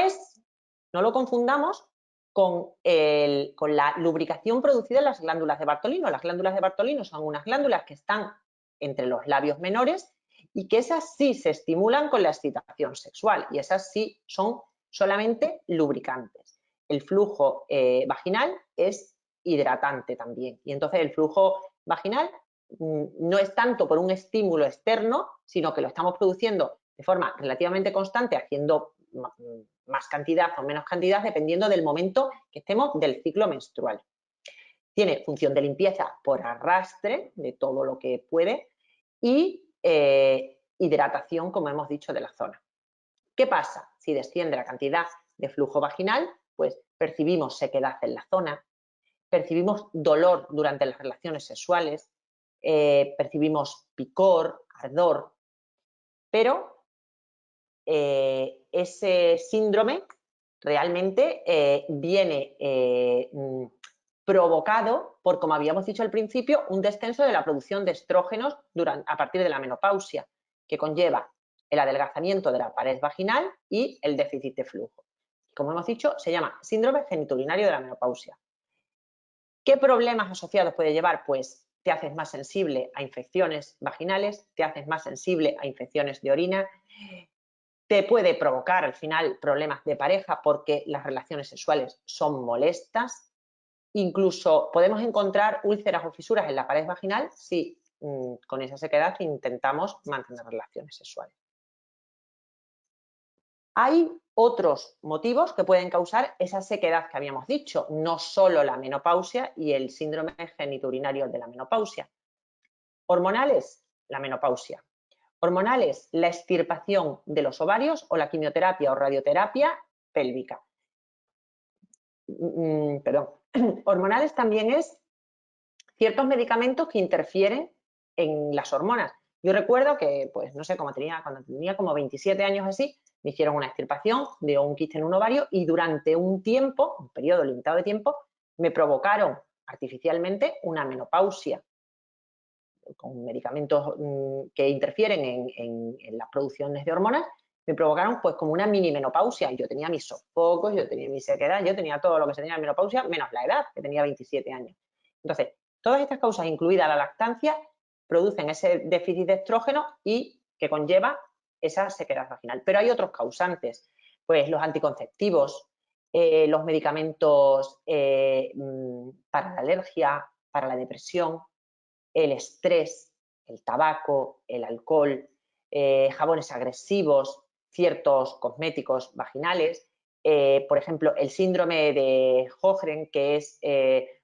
lo confundamos con la lubricación producida en las glándulas de Bartolino. Las glándulas de Bartolino son unas glándulas que están entre los labios menores y que esas sí se estimulan con la excitación sexual y esas sí son solamente lubricantes. El flujo vaginal es hidratante también y entonces el flujo vaginal no es tanto por un estímulo externo, sino que lo estamos produciendo de forma relativamente constante, haciendo más cantidad o menos cantidad dependiendo del momento que estemos del ciclo menstrual. Tiene función de limpieza por arrastre de todo lo que puede y hidratación, como hemos dicho, de la zona. ¿Qué pasa? Si desciende la cantidad de flujo vaginal, pues percibimos sequedad en la zona, percibimos dolor durante las relaciones sexuales, percibimos picor, ardor, pero ese síndrome realmente viene provocado por, como habíamos dicho al principio, un descenso de la producción de estrógenos a partir de la menopausia, que conlleva el adelgazamiento de la pared vaginal y el déficit de flujo. Como hemos dicho, se llama síndrome genitourinario de la menopausia. ¿Qué problemas asociados puede llevar? Pues te haces más sensible a infecciones vaginales, te haces más sensible a infecciones de orina, te puede provocar al final problemas de pareja porque las relaciones sexuales son molestas. Incluso podemos encontrar úlceras o fisuras en la pared vaginal si con esa sequedad intentamos mantener relaciones sexuales. Hay otros motivos que pueden causar esa sequedad que habíamos dicho, no solo la menopausia y el síndrome genitourinario de la menopausia. Hormonales, la menopausia. Hormonales, la extirpación de los ovarios o la quimioterapia o radioterapia pélvica. Perdón. Hormonales también es ciertos medicamentos que interfieren en las hormonas. Yo recuerdo que, pues no sé, cuando tenía como 27 años así, me hicieron una extirpación de un quiste en un ovario y durante un tiempo, un periodo limitado de tiempo, me provocaron artificialmente una menopausia con medicamentos que interfieren en las producciones de hormonas, me provocaron pues como una mini menopausia. Yo tenía mis sofocos, yo tenía mi sequedad, yo tenía todo lo que se tenía en menopausia, menos la edad, que tenía 27 años. Entonces, todas estas causas, incluida la lactancia, producen ese déficit de estrógeno y que conlleva esa sequedad vaginal. Pero hay otros causantes, pues los anticonceptivos, los medicamentos para la alergia, para la depresión, el estrés, el tabaco, el alcohol, jabones agresivos, ciertos cosméticos vaginales, por ejemplo, el síndrome de Sjögren, que es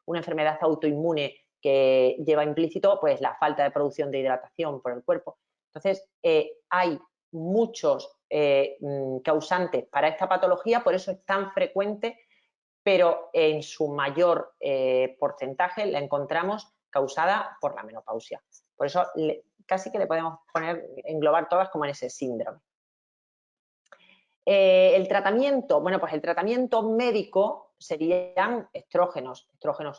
una enfermedad autoinmune que lleva implícito pues, la falta de producción de hidratación por el cuerpo. Entonces, hay muchos causantes para esta patología, por eso es tan frecuente, pero en su mayor porcentaje la encontramos causada por la menopausia. Por eso casi que le podemos englobar todas como en ese síndrome. El tratamiento, bueno, pues el tratamiento médico serían estrógenos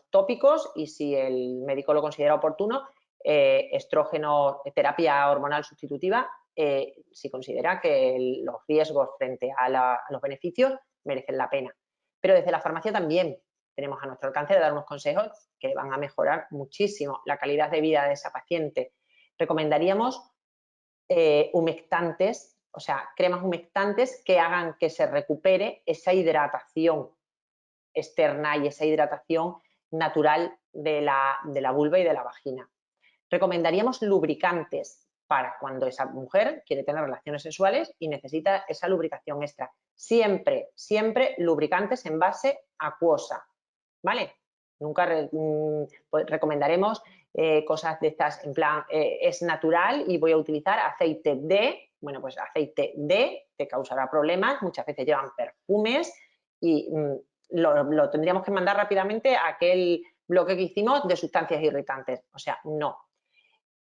tópicos y si el médico lo considera oportuno, estrógeno, terapia hormonal sustitutiva, si considera que los riesgos frente a los beneficios merecen la pena. Pero desde la farmacia también tenemos a nuestro alcance de dar unos consejos que van a mejorar muchísimo la calidad de vida de esa paciente. Recomendaríamos humectantes, o sea, cremas humectantes que hagan que se recupere esa hidratación externa y esa hidratación natural de la vulva y de la vagina. Recomendaríamos lubricantes para cuando esa mujer quiere tener relaciones sexuales y necesita esa lubricación extra. Siempre, siempre lubricantes en base acuosa, ¿vale? Nunca pues recomendaremos cosas de estas en plan es natural y voy a utilizar aceite de, bueno, pues aceite de te causará problemas, muchas veces llevan perfumes y lo tendríamos que mandar rápidamente a aquel bloque que hicimos de sustancias irritantes, o sea, no.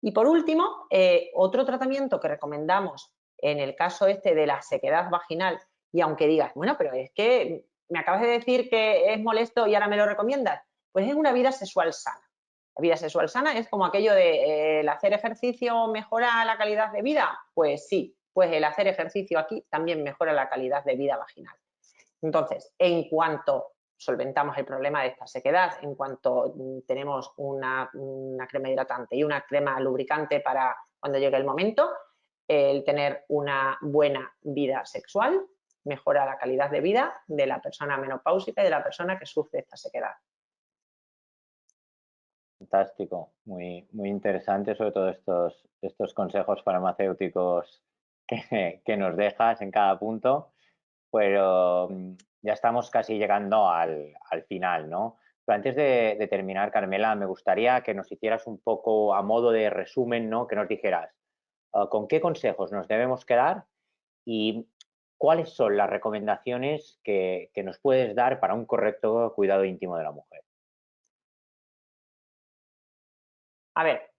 Y por último, otro tratamiento que recomendamos en el caso este de la sequedad vaginal, y aunque digas, bueno, pero es que me acabas de decir que es molesto y ahora me lo recomiendas, pues es una vida sexual sana. La vida sexual sana es como aquello de el hacer ejercicio mejora la calidad de vida. Pues sí, pues el hacer ejercicio aquí también mejora la calidad de vida vaginal. Entonces, en cuanto solventamos el problema de esta sequedad, en cuanto tenemos una crema hidratante y una crema lubricante para cuando llegue el momento, el tener una buena vida sexual mejora la calidad de vida de la persona menopáusica y de la persona que sufre esta sequedad. Fantástico, muy, muy interesante sobre todo estos consejos farmacéuticos que nos dejas en cada punto, pero ya estamos casi llegando al final, ¿no? Pero antes de terminar, Carmela, me gustaría que nos hicieras un poco a modo de resumen, ¿no? Que nos dijeras con qué consejos nos debemos quedar y cuáles son las recomendaciones que nos puedes dar para un correcto cuidado íntimo de la mujer. A ver,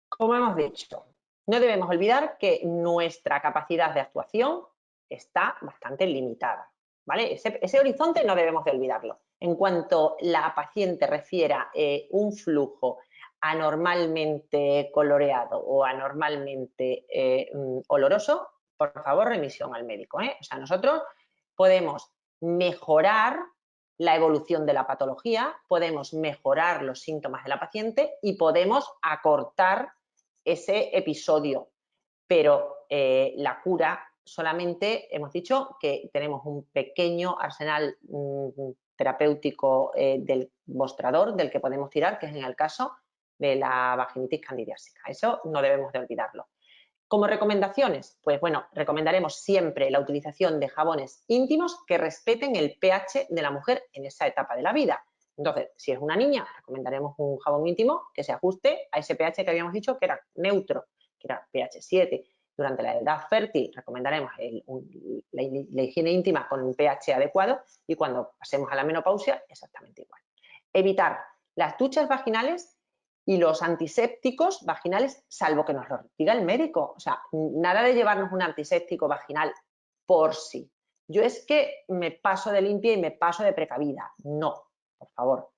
como hemos dicho, no debemos olvidar que nuestra capacidad de actuación está bastante limitada, ¿vale? Ese horizonte no debemos de olvidarlo. En cuanto la paciente refiera un flujo anormalmente coloreado o anormalmente oloroso, por favor, remisión al médico, ¿eh? O sea, nosotros podemos mejorar la evolución de la patología, podemos mejorar los síntomas de la paciente y podemos acortar ese episodio, pero la cura solamente hemos dicho que tenemos un pequeño arsenal terapéutico del mostrador del que podemos tirar, que es en el caso de la vaginitis candidiásica. Eso no debemos de olvidarlo. Como recomendaciones, pues bueno, recomendaremos siempre la utilización de jabones íntimos que respeten el pH de la mujer en esa etapa de la vida. Entonces, si es una niña, recomendaremos un jabón íntimo que se ajuste a ese pH que habíamos dicho que era neutro, era pH 7. Durante la edad fértil recomendaremos la higiene íntima con un pH adecuado y cuando pasemos a la menopausia, exactamente igual. Evitar las duchas vaginales y los antisépticos vaginales, salvo que nos lo diga el médico. O sea, nada de llevarnos un antiséptico vaginal por sí. Yo es que me paso de limpia y me paso de precavida. No, por favor.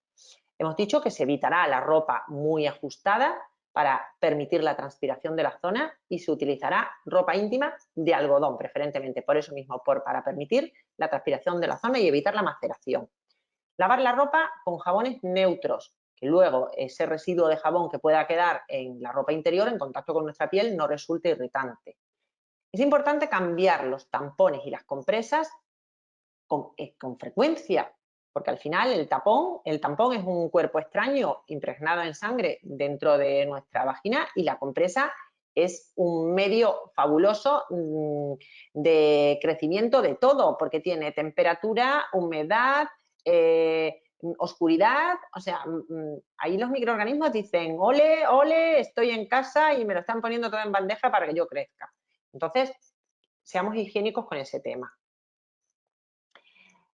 Hemos dicho que se evitará la ropa muy ajustada para permitir la transpiración de la zona y se utilizará ropa íntima de algodón, preferentemente, por eso mismo, para permitir la transpiración de la zona y evitar la maceración. Lavar la ropa con jabones neutros, que luego ese residuo de jabón que pueda quedar en la ropa interior en contacto con nuestra piel no resulte irritante. Es importante cambiar los tampones y las compresas con frecuencia, porque al final el tampón es un cuerpo extraño impregnado en sangre dentro de nuestra vagina y la compresa es un medio fabuloso de crecimiento de todo, porque tiene temperatura, humedad, oscuridad, o sea, ahí los microorganismos dicen, ole, ole, estoy en casa y me lo están poniendo todo en bandeja para que yo crezca. Entonces, seamos higiénicos con ese tema.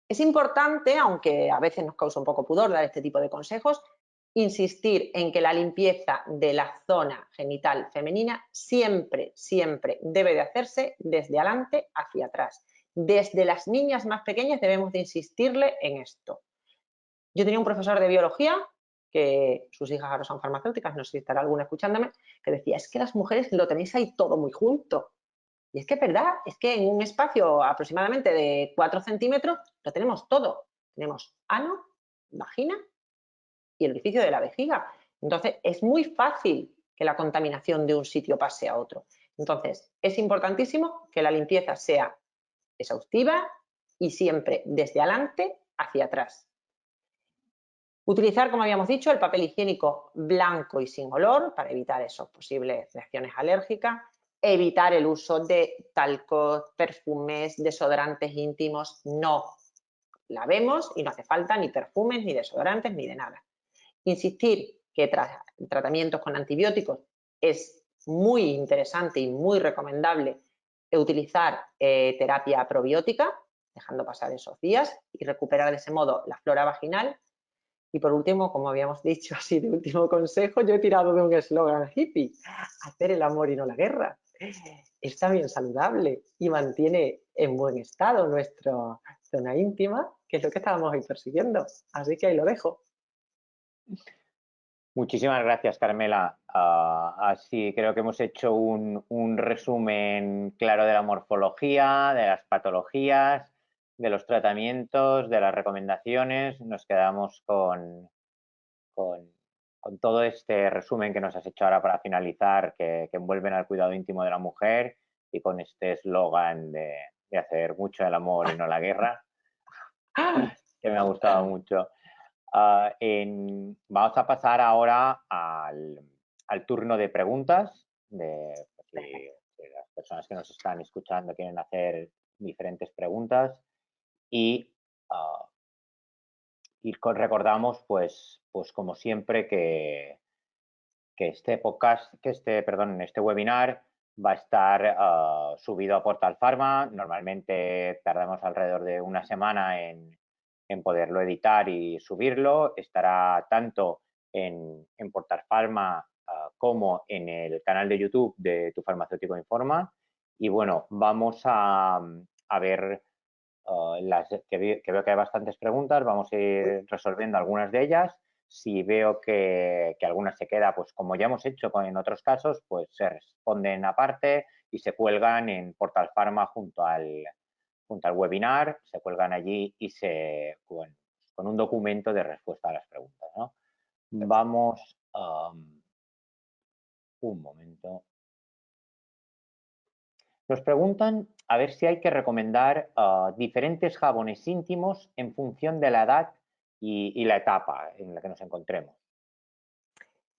Es importante, aunque a veces nos causa un poco pudor dar este tipo de consejos, insistir en que la limpieza de la zona genital femenina siempre, siempre debe de hacerse desde adelante hacia atrás. Desde las niñas más pequeñas debemos de insistirle en esto. Yo tenía un profesor de biología, que sus hijas ahora son farmacéuticas, no sé si estará alguna escuchándome, que decía, es que las mujeres lo tenéis ahí todo muy junto. Y es que es verdad, es que en un espacio aproximadamente de 4 centímetros lo tenemos todo. Tenemos ano, vagina y el orificio de la vejiga. Entonces, es muy fácil que la contaminación de un sitio pase a otro. Entonces, es importantísimo que la limpieza sea exhaustiva y siempre desde adelante hacia atrás. Utilizar, como habíamos dicho, el papel higiénico blanco y sin olor para evitar esas posibles reacciones alérgicas. Evitar el uso de talcos, perfumes, desodorantes íntimos. No lavemos y no hace falta ni perfumes, ni desodorantes, ni de nada. Insistir que tratamientos con antibióticos es muy interesante y muy recomendable utilizar terapia probiótica, dejando pasar esos días y recuperar de ese modo la flora vaginal. Y por último, como habíamos dicho, así de último consejo, yo he tirado de un eslogan hippie, hacer el amor y no la guerra. Es también saludable y mantiene en buen estado nuestra zona íntima, que es lo que estábamos hoy persiguiendo. Así que ahí lo dejo. Muchísimas gracias, Carmela. Así creo que hemos hecho un resumen claro de la morfología, de las patologías, de los tratamientos, de las recomendaciones. Nos quedamos con todo este resumen que nos has hecho ahora para finalizar, que envuelven al cuidado íntimo de la mujer y con este eslogan de hacer mucho el amor y no la guerra, que me ha gustado mucho. Vamos a pasar ahora al turno de preguntas, si las personas que nos están escuchando quieren hacer diferentes preguntas y recordamos, pues como siempre, que este podcast, este webinar va a estar subido a Portal Pharma. Normalmente tardamos alrededor de una semana en poderlo editar y subirlo. Estará tanto en Portal Pharma como en el canal de YouTube de Tu Farmacéutico Informa. Y bueno, vamos a ver que veo que hay bastantes preguntas. Vamos a ir resolviendo algunas de ellas. Si veo que alguna se queda, pues como ya hemos hecho en otros casos, pues se responden aparte y se cuelgan en Portal Pharma junto al webinar, se cuelgan allí y con un documento de respuesta a las preguntas, ¿no? Vamos, un momento. Nos preguntan a ver si hay que recomendar diferentes jabones íntimos en función de la edad y la etapa en la que nos encontremos.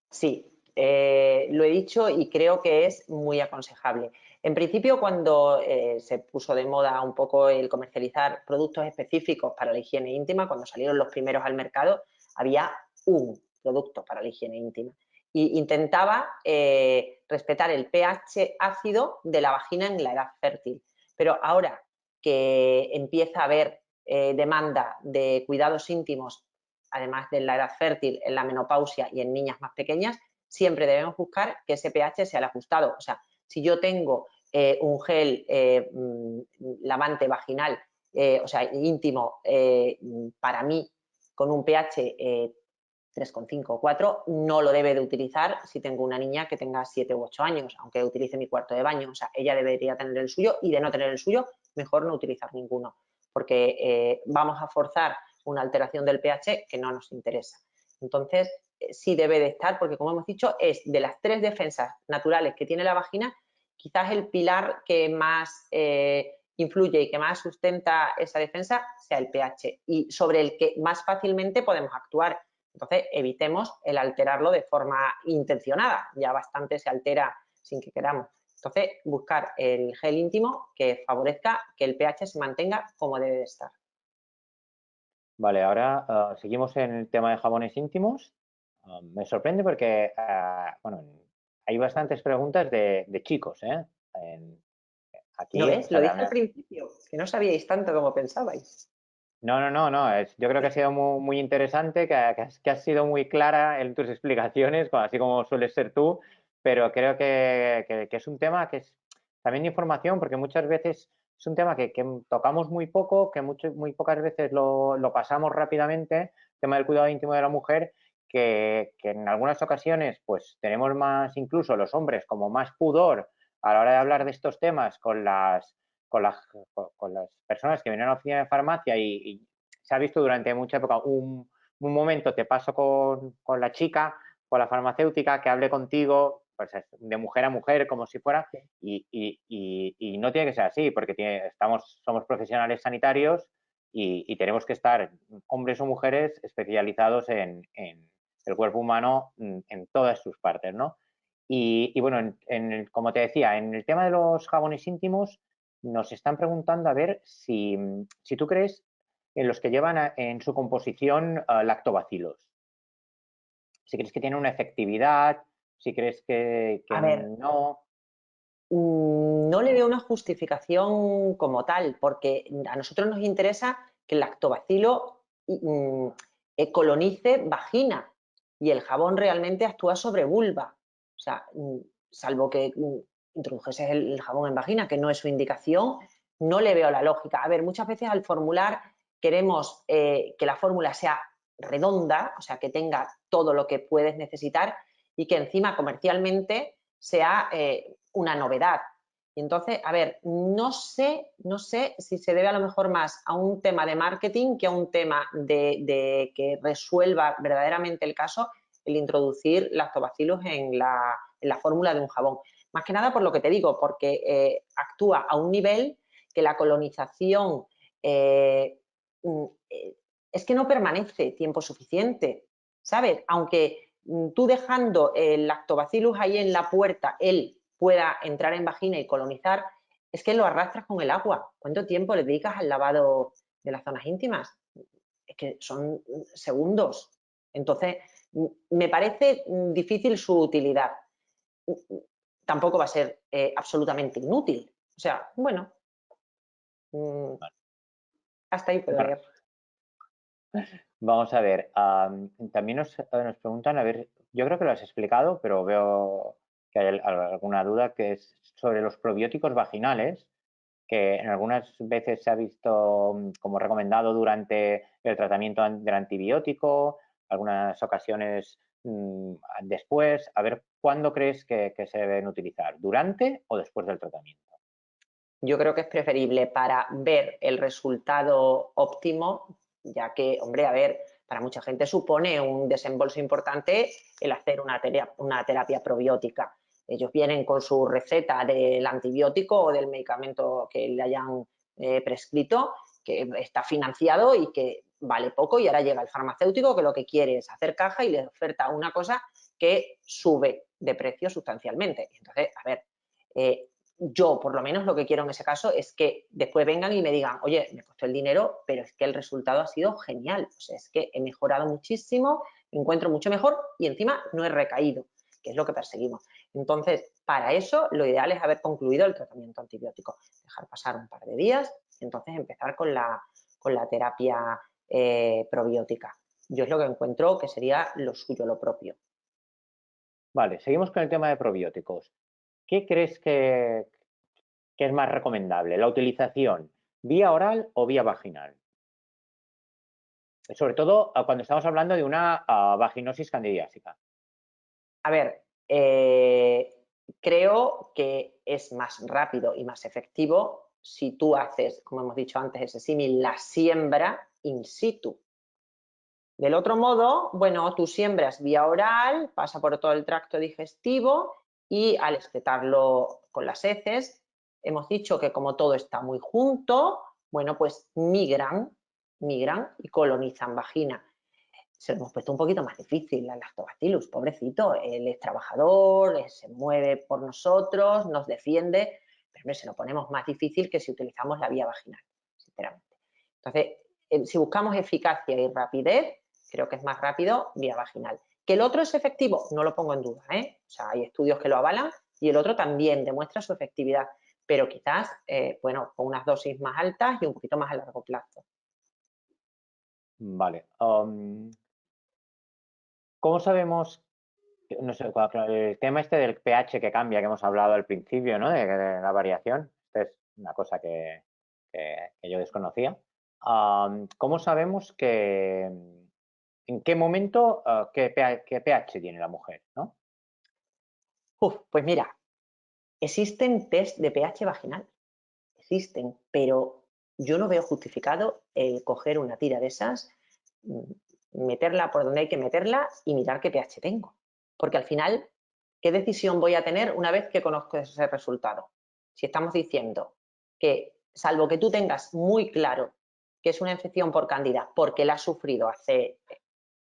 Sí, lo he dicho y creo que es muy aconsejable. En principio, cuando se puso de moda un poco el comercializar productos específicos para la higiene íntima, cuando salieron los primeros al mercado, había un producto para la higiene íntima. y intentaba respetar el pH ácido de la vagina en la edad fértil. Pero ahora que empieza a haber demanda de cuidados íntimos, además de la edad fértil, en la menopausia y en niñas más pequeñas, siempre debemos buscar que ese pH sea el ajustado. O sea, si yo tengo un gel lavante vaginal, o sea, íntimo, para mí, con un pH 3,5 o 4, no lo debe de utilizar si tengo una niña que tenga 7 u 8 años, aunque utilice mi cuarto de baño. O sea, ella debería tener el suyo, y de no tener el suyo, mejor no utilizar ninguno, porque vamos a forzar una alteración del pH que no nos interesa. Entonces, sí debe de estar, porque como hemos dicho, es de las 3 defensas naturales que tiene la vagina, quizás el pilar que más influye y que más sustenta esa defensa sea el pH, y sobre el que más fácilmente podemos actuar. Entonces, evitemos el alterarlo de forma intencionada. Ya bastante se altera sin que queramos. Entonces, buscar el gel íntimo que favorezca que el pH se mantenga como debe de estar. Vale, ahora seguimos en el tema de jabones íntimos. Me sorprende porque, bueno, hay bastantes preguntas de chicos, ¿eh? ¿No Aquí, o ves? Lo sea, dije al principio, que no sabíais tanto como pensabais. no, yo creo que ha sido muy interesante, que has sido muy clara en tus explicaciones, así como sueles ser tú, pero creo que es un tema que es también información, porque muchas veces es un tema que tocamos muy poco, que muy pocas veces lo pasamos rápidamente, el tema del cuidado íntimo de la mujer, que en algunas ocasiones pues tenemos más, incluso los hombres, como más pudor a la hora de hablar de estos temas con las, con las personas que vienen a la oficina de farmacia, y se ha visto durante mucha época un momento, te paso con la chica, con la farmacéutica, que hable contigo, pues de mujer a mujer, como si fuera, y no tiene que ser así, porque somos profesionales sanitarios y tenemos que estar, hombres o mujeres, especializados en el cuerpo humano en todas sus partes, ¿no? Y bueno, como te decía, en el tema de los jabones íntimos, nos están preguntando a ver si tú crees en los que llevan en su composición lactobacilos. Si crees que tienen una efectividad, si crees que A ver, no. no le veo una justificación como tal, porque a nosotros nos interesa que el lactobacilo colonice vagina, y el jabón realmente actúa sobre vulva. O sea, salvo que introdujeses el jabón en vagina, que no es su indicación, no le veo la lógica. A ver, muchas veces al formular queremos que la fórmula sea redonda, o sea, que tenga todo lo que puedes necesitar, y que encima comercialmente sea una novedad. Y entonces, a ver, no sé si se debe a lo mejor más a un tema de marketing que a un tema de que resuelva verdaderamente el caso el introducir lactobacilos en la fórmula de un jabón. Más que nada por lo que te digo, porque actúa a un nivel que la colonización es que no permanece tiempo suficiente, ¿sabes? Aunque tú dejando el lactobacillus ahí en la puerta, él pueda entrar en vagina y colonizar, es que lo arrastras con el agua. ¿Cuánto tiempo le dedicas al lavado de las zonas íntimas? Es que son segundos. Entonces, me parece difícil su utilidad. Tampoco va a ser absolutamente inútil. O sea, bueno, hasta ahí puedo leer. Vamos a ver, también nos preguntan, a ver, yo creo que lo has explicado, pero veo que hay alguna duda, que es sobre los probióticos vaginales, que en algunas veces se ha visto como recomendado durante el tratamiento del antibiótico, algunas ocasiones después. A ver, ¿cuándo crees que se deben utilizar? ¿Durante o después del tratamiento? Yo creo que es preferible para ver el resultado óptimo, ya que, hombre, a ver, para mucha gente supone un desembolso importante el hacer una terapia probiótica. Ellos vienen con su receta del antibiótico o del medicamento que le hayan prescrito, que está financiado y que vale poco, y ahora llega el farmacéutico que lo que quiere es hacer caja y le oferta una cosa que sube de precio sustancialmente. Entonces, a ver, yo, por lo menos, lo que quiero en ese caso es que después vengan y me digan, oye, me costó el dinero, pero es que el resultado ha sido genial. O sea, es que he mejorado muchísimo, me encuentro mucho mejor y encima no he recaído. que es lo que perseguimos. Entonces, para eso, lo ideal es haber concluido el tratamiento antibiótico, dejar pasar un par de días y entonces empezar con la terapia probiótica. Yo es lo que encuentro que sería lo suyo, lo propio. Vale, seguimos con el tema de probióticos. ¿Qué crees que es más recomendable? ¿La utilización vía oral o vía vaginal? Sobre todo cuando estamos hablando de una vaginosis candidiásica. A ver, creo que es más rápido y más efectivo si tú haces, como hemos dicho antes, ese símil, la siembra in situ. Del otro modo, bueno, tú siembras vía oral, pasa por todo el tracto digestivo y al excretarlo con las heces, hemos dicho que como todo está muy junto, bueno, pues migran y colonizan vagina. Se lo hemos puesto un poquito más difícil al Lactobacillus, pobrecito, él es trabajador, se mueve por nosotros, nos defiende, pero hombre, se lo ponemos más difícil que si utilizamos la vía vaginal, sinceramente. Entonces, si buscamos eficacia y rapidez, creo que es más rápido vía vaginal. ¿Que el otro es efectivo? No lo pongo en duda, ¿eh? O sea, hay estudios que lo avalan y el otro también demuestra su efectividad, pero quizás, bueno, con unas dosis más altas y un poquito más a largo plazo. Vale. ¿Cómo sabemos, no sé, el tema este del pH que cambia, que hemos hablado al principio, ¿no? De la variación? Esta es una cosa que yo desconocía. ¿Cómo sabemos en qué momento, qué pH tiene la mujer, ¿no? Pues mira, existen test de pH vaginal, existen, pero yo no veo justificado el coger una tira de esas, meterla por donde hay que meterla y mirar qué pH tengo. Porque al final, ¿qué decisión voy a tener una vez que conozco ese resultado? Si estamos diciendo que, salvo que tú tengas muy claro que es una infección por cándida porque la has sufrido hace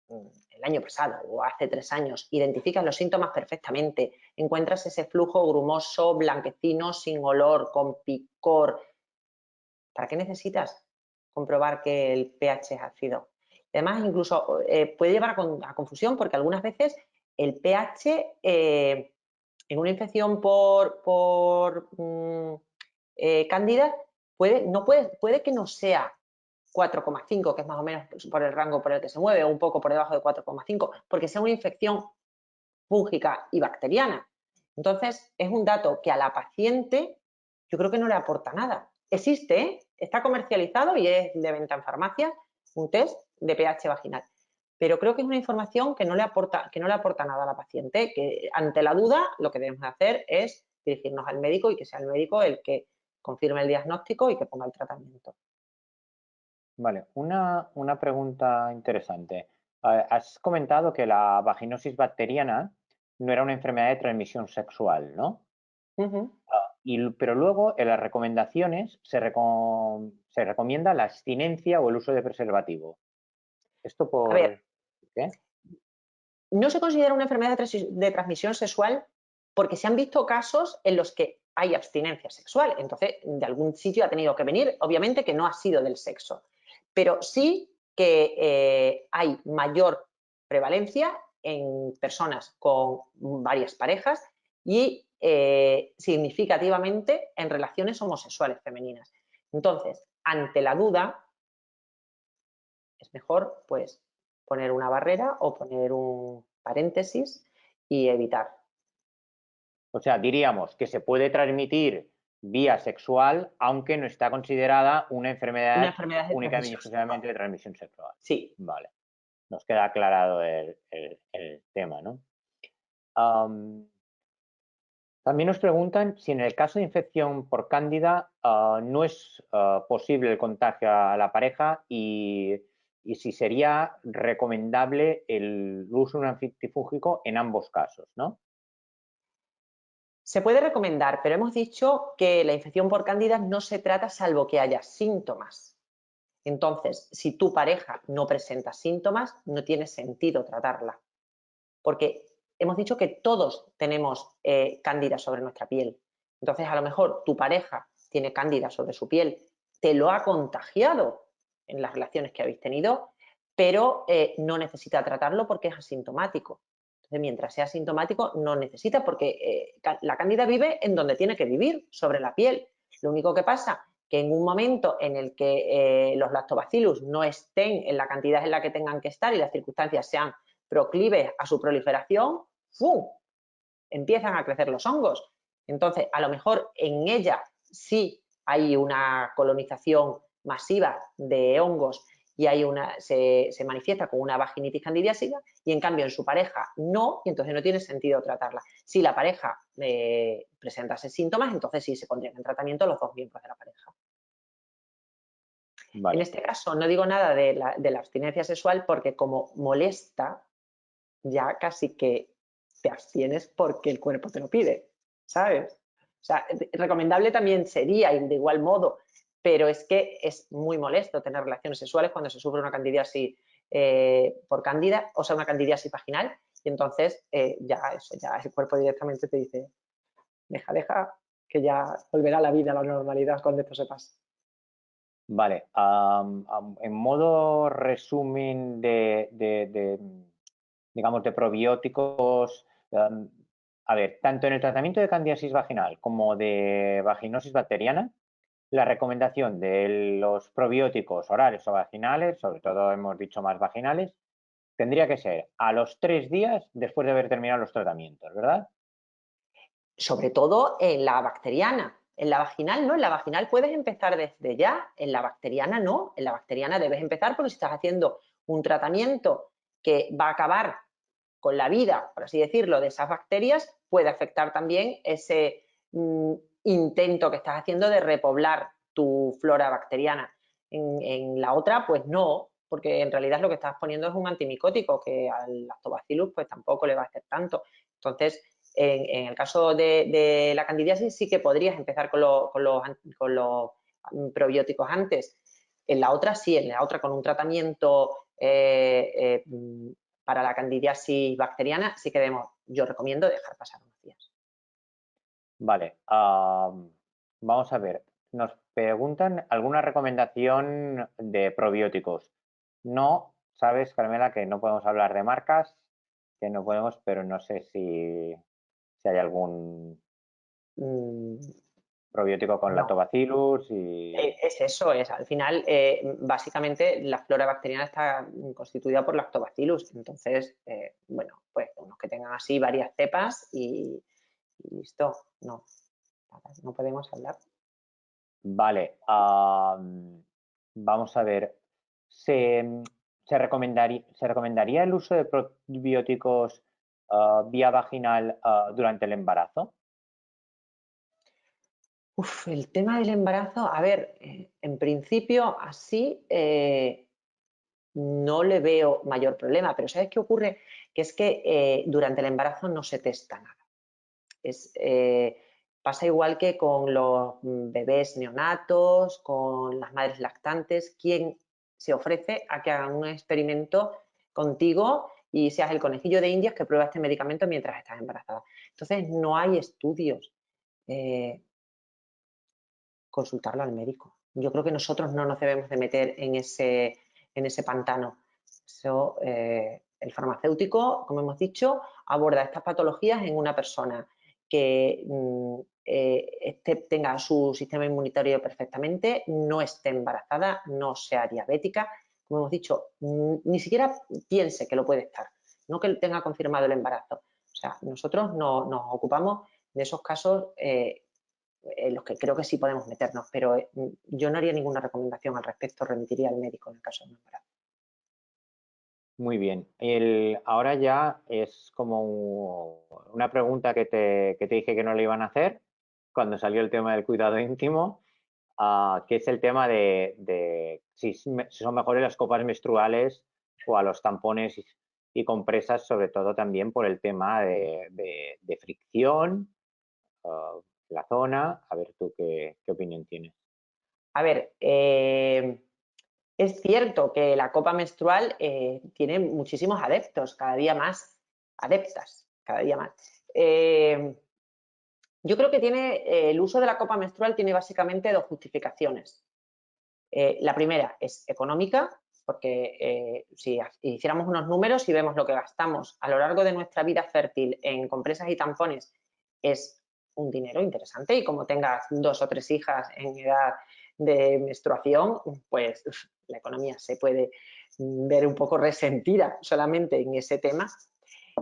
el año pasado o hace 3 años, identificas los síntomas perfectamente, encuentras ese flujo grumoso, blanquecino, sin olor, con picor. ¿Para qué necesitas comprobar que el pH es ácido? Además, incluso puede llevar a confusión porque algunas veces el pH en una infección por cándida puede que no sea 4,5, que es más o menos por el rango por el que se mueve, o un poco por debajo de 4,5, porque sea una infección fúngica y bacteriana. Entonces, es un dato que a la paciente yo creo que no le aporta nada. Existe, está comercializado y es de venta en farmacias, un test de pH vaginal. Pero creo que es una información que no le aporta nada a la paciente, que ante la duda lo que debemos hacer es dirigirnos al médico y que sea el médico el que confirme el diagnóstico y que ponga el tratamiento. Vale, una pregunta interesante. Has comentado que la vaginosis bacteriana no era una enfermedad de transmisión sexual, ¿no? Uh-huh. Pero luego en las recomendaciones se recomienda la abstinencia o el uso de preservativo. ¿Esto A ver, por qué? no se considera una enfermedad de transmisión sexual porque se han visto casos en los que hay abstinencia sexual. Entonces, de algún sitio ha tenido que venir, obviamente que no ha sido del sexo, pero sí que hay mayor prevalencia en personas con varias parejas y significativamente en relaciones homosexuales femeninas. Entonces, ante la duda, es mejor pues poner una barrera o poner un paréntesis y evitar. O sea, diríamos que se puede transmitir vía sexual, aunque no está considerada una Una enfermedad enfermedad de única y transmisión sexual. exclusivamente de transmisión sexual. Sí. Vale, nos queda aclarado el tema, ¿no? También nos preguntan si en el caso de infección por cándida no es posible el contagio a la pareja y si sería recomendable el uso de un antifúngico en ambos casos, ¿no? Se puede recomendar, pero hemos dicho que la infección por cándida no se trata salvo que haya síntomas. Entonces, si tu pareja no presenta síntomas, no tiene sentido tratarla. Porque hemos dicho que todos tenemos cándida sobre nuestra piel. Entonces, a lo mejor tu pareja tiene cándida sobre su piel, te lo ha contagiado en las relaciones que habéis tenido, pero no necesita tratarlo porque es asintomático. Entonces, mientras sea asintomático, no necesita, porque la cándida vive en donde tiene que vivir, sobre la piel. Lo único que pasa que en un momento en el que los lactobacillus no estén en la cantidad en la que tengan que estar y las circunstancias sean proclives a su proliferación, ¡fum!, empiezan a crecer los hongos. Entonces, a lo mejor en ella sí hay una colonización masiva de hongos y se manifiesta con una vaginitis candidiásica, y en cambio en su pareja no, y entonces no tiene sentido tratarla. Si la pareja presentase síntomas, entonces sí se pondrían en tratamiento los dos miembros de la pareja. Vale. En este caso no digo nada de la abstinencia sexual, porque como molesta, ya casi que te abstienes porque el cuerpo te lo pide, ¿sabes? O sea, recomendable también sería, y de igual modo, pero es que es muy molesto tener relaciones sexuales cuando se sufre una candidiasis por cándida, o sea, una candidiasis vaginal, y entonces ya el cuerpo directamente te dice, deja, que ya volverá la vida a la normalidad cuando esto se pase. Vale, en modo resumen digamos, de probióticos, a ver, tanto en el tratamiento de candidiasis vaginal como de vaginosis bacteriana, la recomendación de los probióticos orales o vaginales, sobre todo hemos dicho más vaginales, tendría que ser a los 3 días después de haber terminado los tratamientos, ¿verdad? Sobre todo en la bacteriana. En la vaginal no, en la vaginal puedes empezar desde ya, en la bacteriana no, en la bacteriana debes empezar porque si estás haciendo un tratamiento que va a acabar con la vida, por así decirlo, de esas bacterias, puede afectar también ese intento que estás haciendo de repoblar tu flora bacteriana. En la otra, pues no, porque en realidad lo que estás poniendo es un antimicótico que al lactobacillus pues tampoco le va a hacer tanto. Entonces, en el caso de la candidiasis sí que podrías empezar con los probióticos antes. En la otra sí, en la otra con un tratamiento para la candidiasis bacteriana sí que yo recomiendo dejar pasar unos días. Vale, vamos a ver, nos preguntan alguna recomendación de probióticos. No, sabes, Carmela, que no podemos hablar de marcas, que no podemos, pero no sé si hay algún probiótico con No, lactobacillus y... es eso, al final, básicamente la flora bacteriana está constituida por lactobacillus, entonces, bueno, pues unos que tengan así varias cepas y listo, no podemos hablar. Vale, vamos a ver, ¿se recomendaría el uso de probióticos vía vaginal durante el embarazo? El tema del embarazo, a ver, en principio así no le veo mayor problema, pero ¿sabes qué ocurre? Que es que durante el embarazo no se testa nada. Pasa igual que con los bebés neonatos, con las madres lactantes, quien se ofrece a que hagan un experimento contigo y seas el conejillo de Indias que prueba este medicamento mientras estás embarazada. Entonces, no hay estudios. Consultarlo al médico. Yo creo que nosotros no nos debemos de meter en ese pantano. Eso, el farmacéutico, como hemos dicho, aborda estas patologías en una persona que tenga su sistema inmunitario perfectamente, no esté embarazada, no sea diabética, como hemos dicho, ni siquiera piense que lo puede estar, no que tenga confirmado el embarazo. O sea, nosotros nos ocupamos de esos casos en los que creo que sí podemos meternos, pero yo no haría ninguna recomendación al respecto, remitiría al médico en el caso de un embarazo. Muy bien. Ahora ya es como una pregunta que te dije que no le iban a hacer cuando salió el tema del cuidado íntimo, que es el tema de si son mejores las copas menstruales o a los tampones y compresas, sobre todo también por el tema de fricción, la zona. A ver tú qué opinión tienes. A ver, es cierto que la copa menstrual tiene muchísimos adeptos, cada día más, adeptas, cada día más. Yo creo que el uso de la copa menstrual tiene básicamente dos justificaciones. La primera es económica, porque si hiciéramos unos números y vemos lo que gastamos a lo largo de nuestra vida fértil en compresas y tampones, es un dinero interesante, y como tengas 2 o 3 hijas en edad de menstruación, pues la economía se puede ver un poco resentida solamente en ese tema.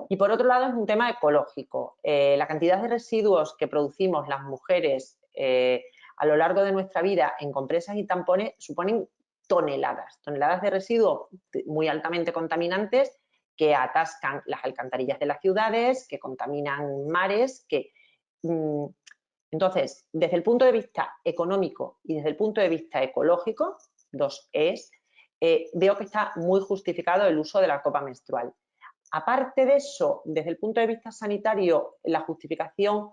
Y por otro lado es un tema ecológico. La cantidad de residuos que producimos las mujeres a lo largo de nuestra vida en compresas y tampones suponen toneladas de residuos muy altamente contaminantes que atascan las alcantarillas de las ciudades, que contaminan mares, Entonces, desde el punto de vista económico y desde el punto de vista ecológico, veo que está muy justificado el uso de la copa menstrual. Aparte de eso, desde el punto de vista sanitario, la justificación,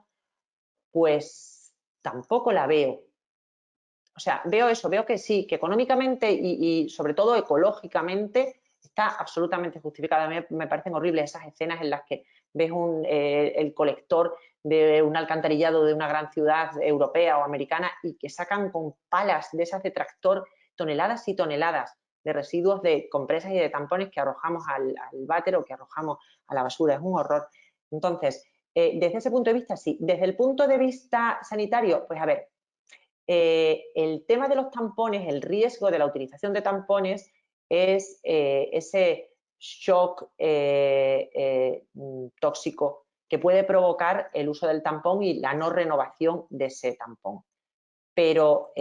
pues tampoco la veo. O sea, veo que sí, que económicamente y sobre todo ecológicamente está absolutamente justificada. A mí me parecen horribles esas escenas en las que ves el colector de un alcantarillado de una gran ciudad europea o americana y que sacan con palas de esas de tractor toneladas y toneladas de residuos de compresas y de tampones que arrojamos al váter o que arrojamos a la basura. Es un horror. Entonces, desde ese punto de vista, sí. Desde el punto de vista sanitario, pues a ver, el tema de los tampones, el riesgo de la utilización de tampones es ese shock tóxico que puede provocar el uso del tampón y la no renovación de ese tampón. Pero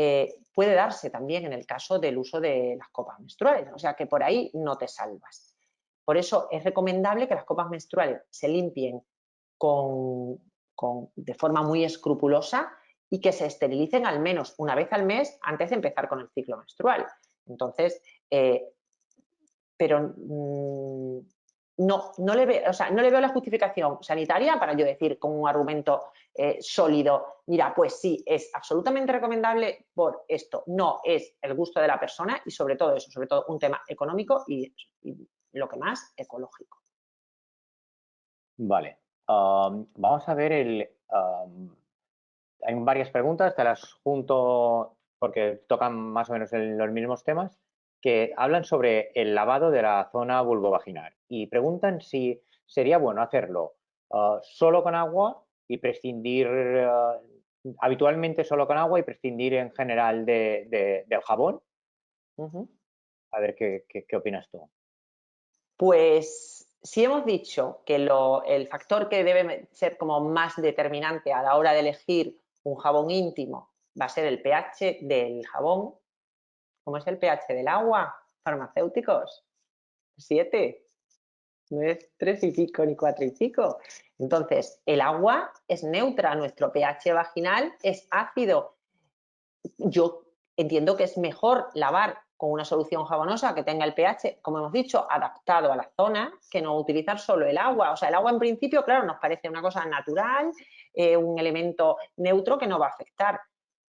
puede darse también en el caso del uso de las copas menstruales, o sea que por ahí no te salvas. Por eso es recomendable que las copas menstruales se limpien de forma muy escrupulosa y que se esterilicen al menos una vez al mes antes de empezar con el ciclo menstrual. Entonces, pero no le veo la justificación sanitaria para yo decir con un argumento sólido, mira, pues sí, es absolutamente recomendable por esto. No, es el gusto de la persona y sobre todo eso, sobre todo un tema económico y lo que más, ecológico. Vale. Vamos a ver hay varias preguntas, te las junto porque tocan más o menos los mismos temas, que hablan sobre el lavado de la zona vulvovaginal y preguntan si sería bueno hacerlo solo con agua y prescindir habitualmente solo con agua y prescindir en general del jabón. A ver qué opinas tú. Pues si hemos dicho que el factor que debe ser como más determinante a la hora de elegir un jabón íntimo va a ser el pH del jabón. ¿Cómo es el pH del agua? Farmacéuticos, 7, no es 3 y pico ni 4 y pico. Entonces, el agua es neutra, nuestro pH vaginal es ácido. Yo entiendo que es mejor lavar con una solución jabonosa que tenga el pH, como hemos dicho, adaptado a la zona, que no utilizar solo el agua. O sea, el agua en principio, claro, nos parece una cosa natural, un elemento neutro que no va a afectar.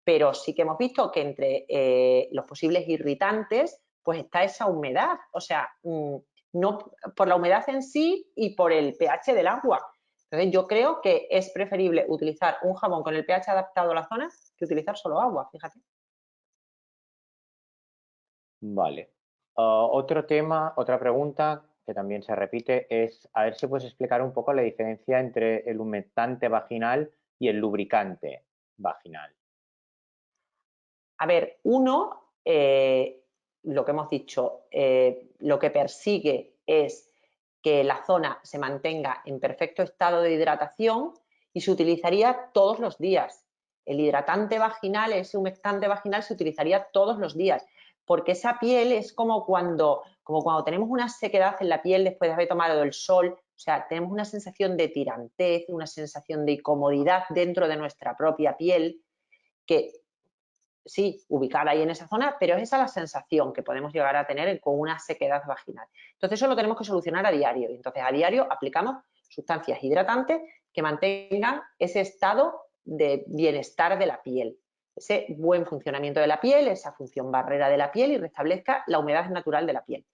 Pero sí que hemos visto que entre los posibles irritantes, pues está esa humedad. O sea, no por la humedad en sí y por el pH del agua. Entonces, yo creo que es preferible utilizar un jabón con el pH adaptado a la zona que utilizar solo agua, fíjate. Vale. Otro tema, otra pregunta que también se repite es, a ver si puedes explicar un poco la diferencia entre el humectante vaginal y el lubricante vaginal. A ver, uno, lo que hemos dicho, lo que persigue es que la zona se mantenga en perfecto estado de hidratación y se utilizaría todos los días. El hidratante vaginal, ese humectante vaginal, se utilizaría todos los días, porque esa piel es como cuando tenemos una sequedad en la piel después de haber tomado el sol, o sea, tenemos una sensación de tirantez, una sensación de incomodidad dentro de nuestra propia piel, que sí, ubicada ahí en esa zona, pero es esa la sensación que podemos llegar a tener con una sequedad vaginal. Entonces, eso lo tenemos que solucionar a diario. Y entonces, a diario aplicamos sustancias hidratantes que mantengan ese estado de bienestar de la piel, ese buen funcionamiento de la piel, esa función barrera de la piel y restablezca la humedad natural de la piel.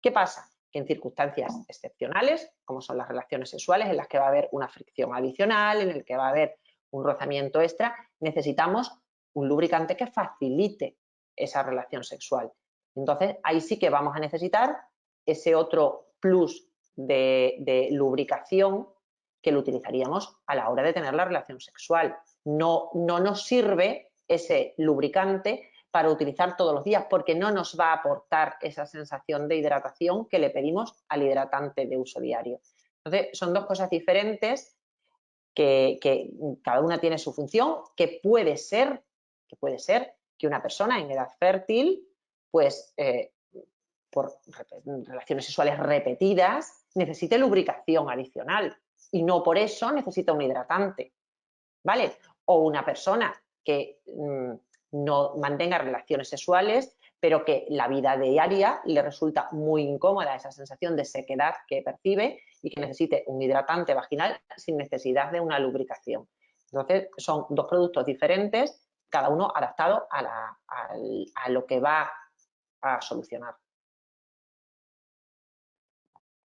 ¿Qué pasa? Que en circunstancias excepcionales, como son las relaciones sexuales, en las que va a haber una fricción adicional, en el que va a haber un rozamiento extra, necesitamos un lubricante que facilite esa relación sexual. Entonces, ahí sí que vamos a necesitar ese otro plus de lubricación que lo utilizaríamos a la hora de tener la relación sexual. No nos sirve ese lubricante para utilizar todos los días porque no nos va a aportar esa sensación de hidratación que le pedimos al hidratante de uso diario. Entonces, son dos cosas diferentes que cada una tiene su función, que puede ser que una persona en edad fértil, pues por relaciones sexuales repetidas, necesite lubricación adicional y no por eso necesita un hidratante, ¿vale? O una persona que no mantenga relaciones sexuales, pero que la vida diaria le resulta muy incómoda esa sensación de sequedad que percibe y que necesite un hidratante vaginal sin necesidad de una lubricación. Entonces, son dos productos diferentes, cada uno adaptado a lo que va a solucionar.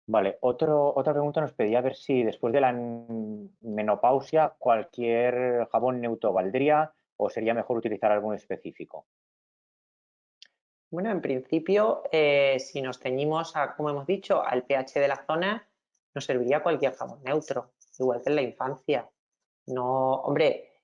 Vale, otra pregunta nos pedía ver si después de la menopausia cualquier jabón neutro valdría o sería mejor utilizar algún específico. Bueno, en principio, si nos ceñimos a, como hemos dicho, al pH de la zona, nos serviría cualquier jabón neutro, igual que en la infancia. No, hombre,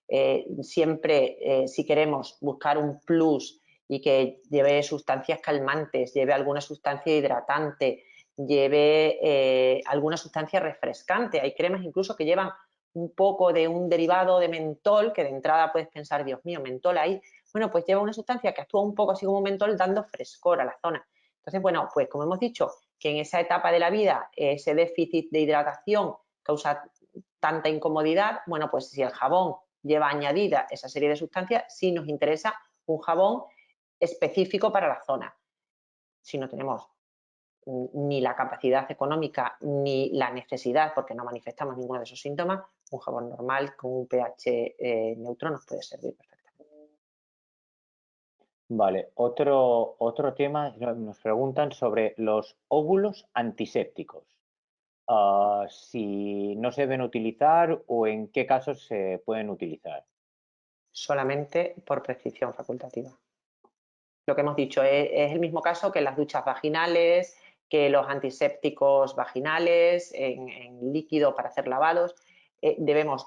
siempre si queremos buscar un plus y que lleve sustancias calmantes, lleve alguna sustancia hidratante, lleve alguna sustancia refrescante. Hay cremas incluso que llevan un poco de un derivado de mentol, que de entrada puedes pensar, Dios mío, mentol ahí. Bueno, pues lleva una sustancia que actúa un poco así como mentol, dando frescor a la zona. Entonces, bueno, pues como hemos dicho, que en esa etapa de la vida ese déficit de hidratación causa tanta incomodidad, bueno, pues si el jabón lleva añadida esa serie de sustancias, sí nos interesa un jabón específico para la zona. Si no tenemos ni la capacidad económica ni la necesidad, porque no manifestamos ninguno de esos síntomas, un jabón normal con un pH neutro nos puede servir perfectamente. Vale, otro tema, nos preguntan sobre los óvulos antisépticos. Si no se deben utilizar o en qué casos se pueden utilizar. Solamente por prescripción facultativa. Lo que hemos dicho es el mismo caso que las duchas vaginales, que los antisépticos vaginales en líquido para hacer lavados. Debemos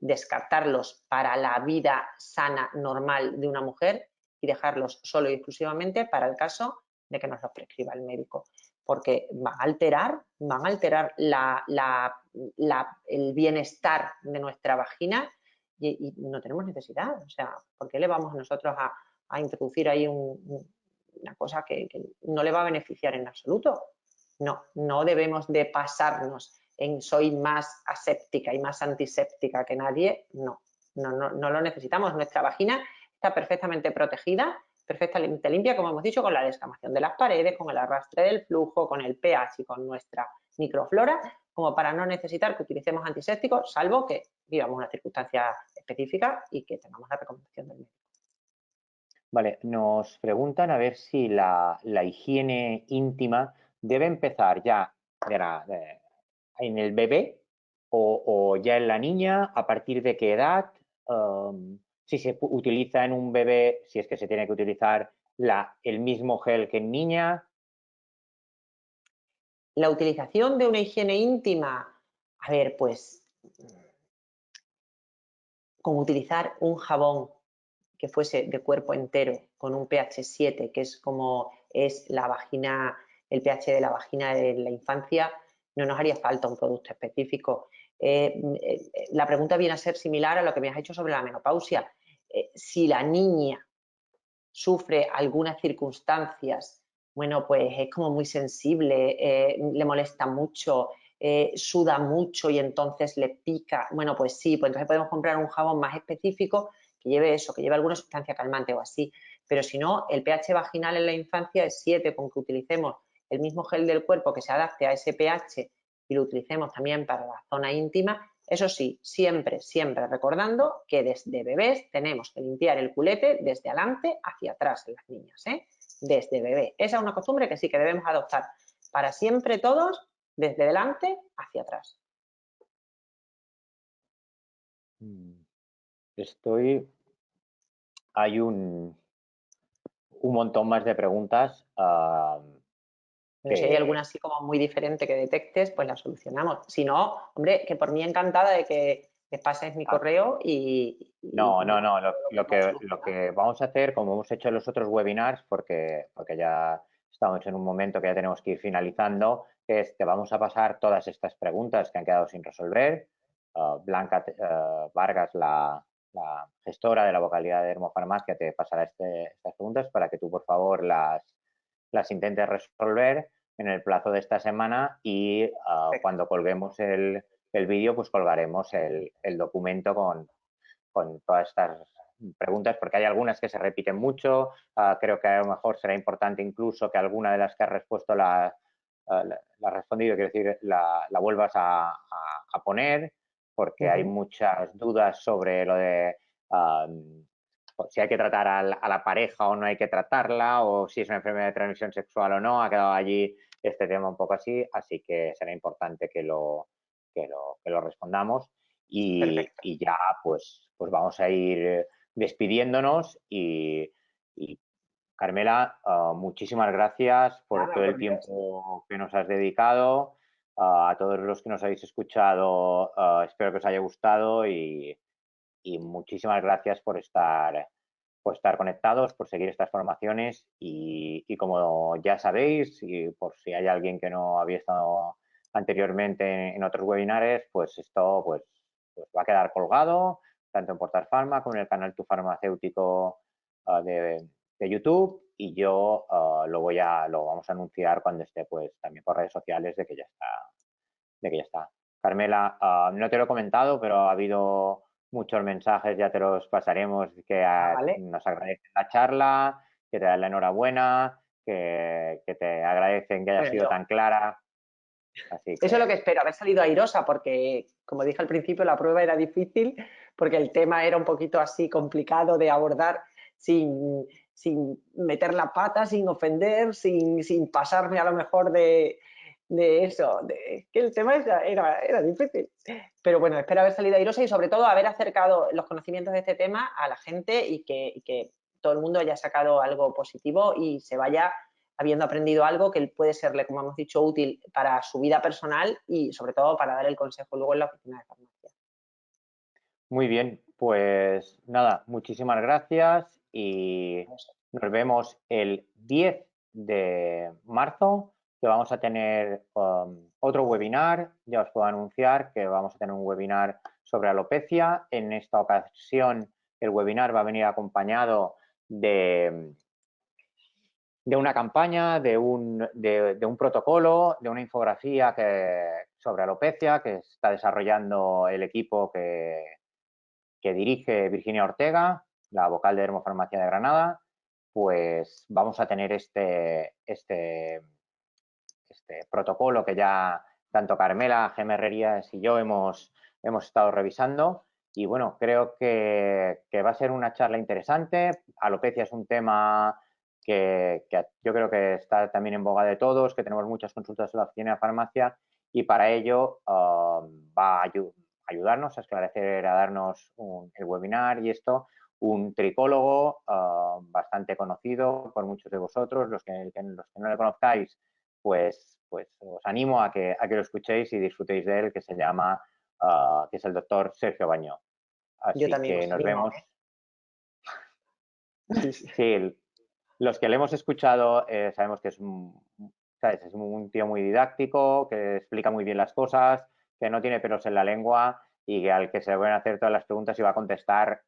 descartarlos para la vida sana normal de una mujer y dejarlos solo y exclusivamente para el caso de que nos los prescriba el médico, porque van a alterar el bienestar de nuestra vagina y no tenemos necesidad. O sea, ¿por qué le vamos nosotros a introducir ahí una cosa que no le va a beneficiar en absoluto? No debemos de pasarnos en soy más aséptica y más antiséptica que nadie. No lo necesitamos. Nuestra vagina está perfectamente protegida, perfectamente limpia, como hemos dicho, con la descamación de las paredes, con el arrastre del flujo, con el pH y con nuestra microflora, como para no necesitar que utilicemos antisépticos, salvo que vivamos una circunstancia específica y que tengamos la recomendación del médico. Vale, nos preguntan a ver si la higiene íntima debe empezar ya en el bebé o ya en la niña, a partir de qué edad, si se utiliza en un bebé, si es que se tiene que utilizar el mismo gel que en niña. La utilización de una higiene íntima, a ver, pues como utilizar un jabón que fuese de cuerpo entero con un pH 7, que es como es la vagina, el pH de la vagina de la infancia, no nos haría falta un producto específico. La pregunta viene a ser similar a lo que me has hecho sobre la menopausia. Si la niña sufre algunas circunstancias, bueno, pues es como muy sensible, le molesta mucho, suda mucho y entonces le pica, bueno, pues sí, pues entonces podemos comprar un jabón más específico que lleve eso, que lleve alguna sustancia calmante o así. Pero si no, el pH vaginal en la infancia es 7, con que utilicemos el mismo gel del cuerpo que se adapte a ese pH y lo utilicemos también para la zona íntima. Eso sí, siempre recordando que desde bebés tenemos que limpiar el culete desde adelante hacia atrás en las niñas, desde bebé. Esa es una costumbre que sí que debemos adoptar para siempre todos, desde delante hacia atrás. Hay un montón más de preguntas Pero si hay alguna así como muy diferente que detectes, pues la solucionamos. Si no, hombre, que por mí encantada de que me pases mi correo No, no, bueno, no. todo lo que pueda Lo solucionar. que vamos a hacer, como hemos hecho en los otros webinars, porque ya estamos en un momento que ya tenemos que ir finalizando, es que vamos a pasar todas estas preguntas que han quedado sin resolver. Blanca Vargas, la gestora de la vocalidad de Hermofarmacia, te pasará estas preguntas para que tú, por favor, las intentes resolver en el plazo de esta semana y Perfecto. cuando colguemos el vídeo, pues colgaremos el documento con todas estas preguntas, porque hay algunas que se repiten mucho. Creo que a lo mejor será importante incluso que alguna de las que has respuesto la has respondido, quiero decir, la vuelvas a poner, porque hay muchas dudas sobre lo de si hay que tratar a la pareja o no hay que tratarla, o si es una enfermedad de transmisión sexual o no. Ha quedado allí este tema un poco así que será importante que lo respondamos Perfecto. y ya pues vamos a ir despidiéndonos y Carmela, muchísimas gracias por Nada, todo por el Dios. tiempo que nos has dedicado. A todos los que nos habéis escuchado, espero que os haya gustado y muchísimas gracias por estar conectados, por seguir estas formaciones y como ya sabéis, y por si hay alguien que no había estado anteriormente en otros webinares, pues esto pues va a quedar colgado tanto en Portal Pharma como en el canal Tu Farmacéutico de YouTube y yo lo vamos a anunciar cuando esté pues también por redes sociales de que ya está. Carmela, no te lo he comentado, pero ha habido muchos mensajes, ya te los pasaremos, que Ah, vale. nos agradecen la charla, que te dan la enhorabuena, que te agradecen que haya Bueno, sido tan clara. Así eso es lo que que espero, haber salido airosa, porque, como dije al principio, la prueba era difícil, porque el tema era un poquito así complicado de abordar sin meter la pata, sin ofender, sin pasarme a lo mejor de eso, que el tema era difícil. Pero bueno, espero haber salido airosa y sobre todo haber acercado los conocimientos de este tema a la gente y que todo el mundo haya sacado algo positivo y se vaya habiendo aprendido algo que puede serle, como hemos dicho, útil para su vida personal y sobre todo para dar el consejo luego en la oficina de farmacia. muy bien, pues nada, muchísimas gracias y nos vemos el 10 de marzo, que vamos a tener otro webinar. Ya os puedo anunciar que vamos a tener un webinar sobre alopecia. En esta ocasión, el webinar va a venir acompañado de una campaña, de un protocolo, de una infografía sobre alopecia que está desarrollando el equipo que dirige Virginia Ortega, la vocal de Hermofarmacia de Granada. Pues vamos a tener este protocolo que ya tanto Carmela Gemerrerías y yo hemos estado revisando. Y bueno, creo que va a ser una charla interesante. Alopecia es un tema que yo creo que está también en boga de todos, que tenemos muchas consultas en la oficina de farmacia y para ello va a ayudarnos a esclarecer, a darnos el webinar y esto, un tricólogo bastante conocido por muchos de vosotros. Los que no le conozcáis, pues os animo a que lo escuchéis y disfrutéis de él, que se llama, que es el doctor Sergio Bañó. Yo Así también que os nos animo, vemos. ¿eh? Sí, sí. Sí, los que le hemos escuchado sabemos que ¿sabes? Es un tío muy didáctico, que explica muy bien las cosas, que no tiene pelos en la lengua y que al que se le van a hacer todas las preguntas y va a contestar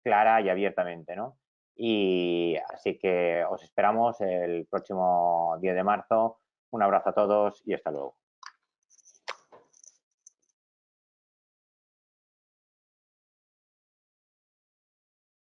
clara y abiertamente, ¿no? Y así que os esperamos el próximo 10 de marzo. Un abrazo a todos y hasta luego.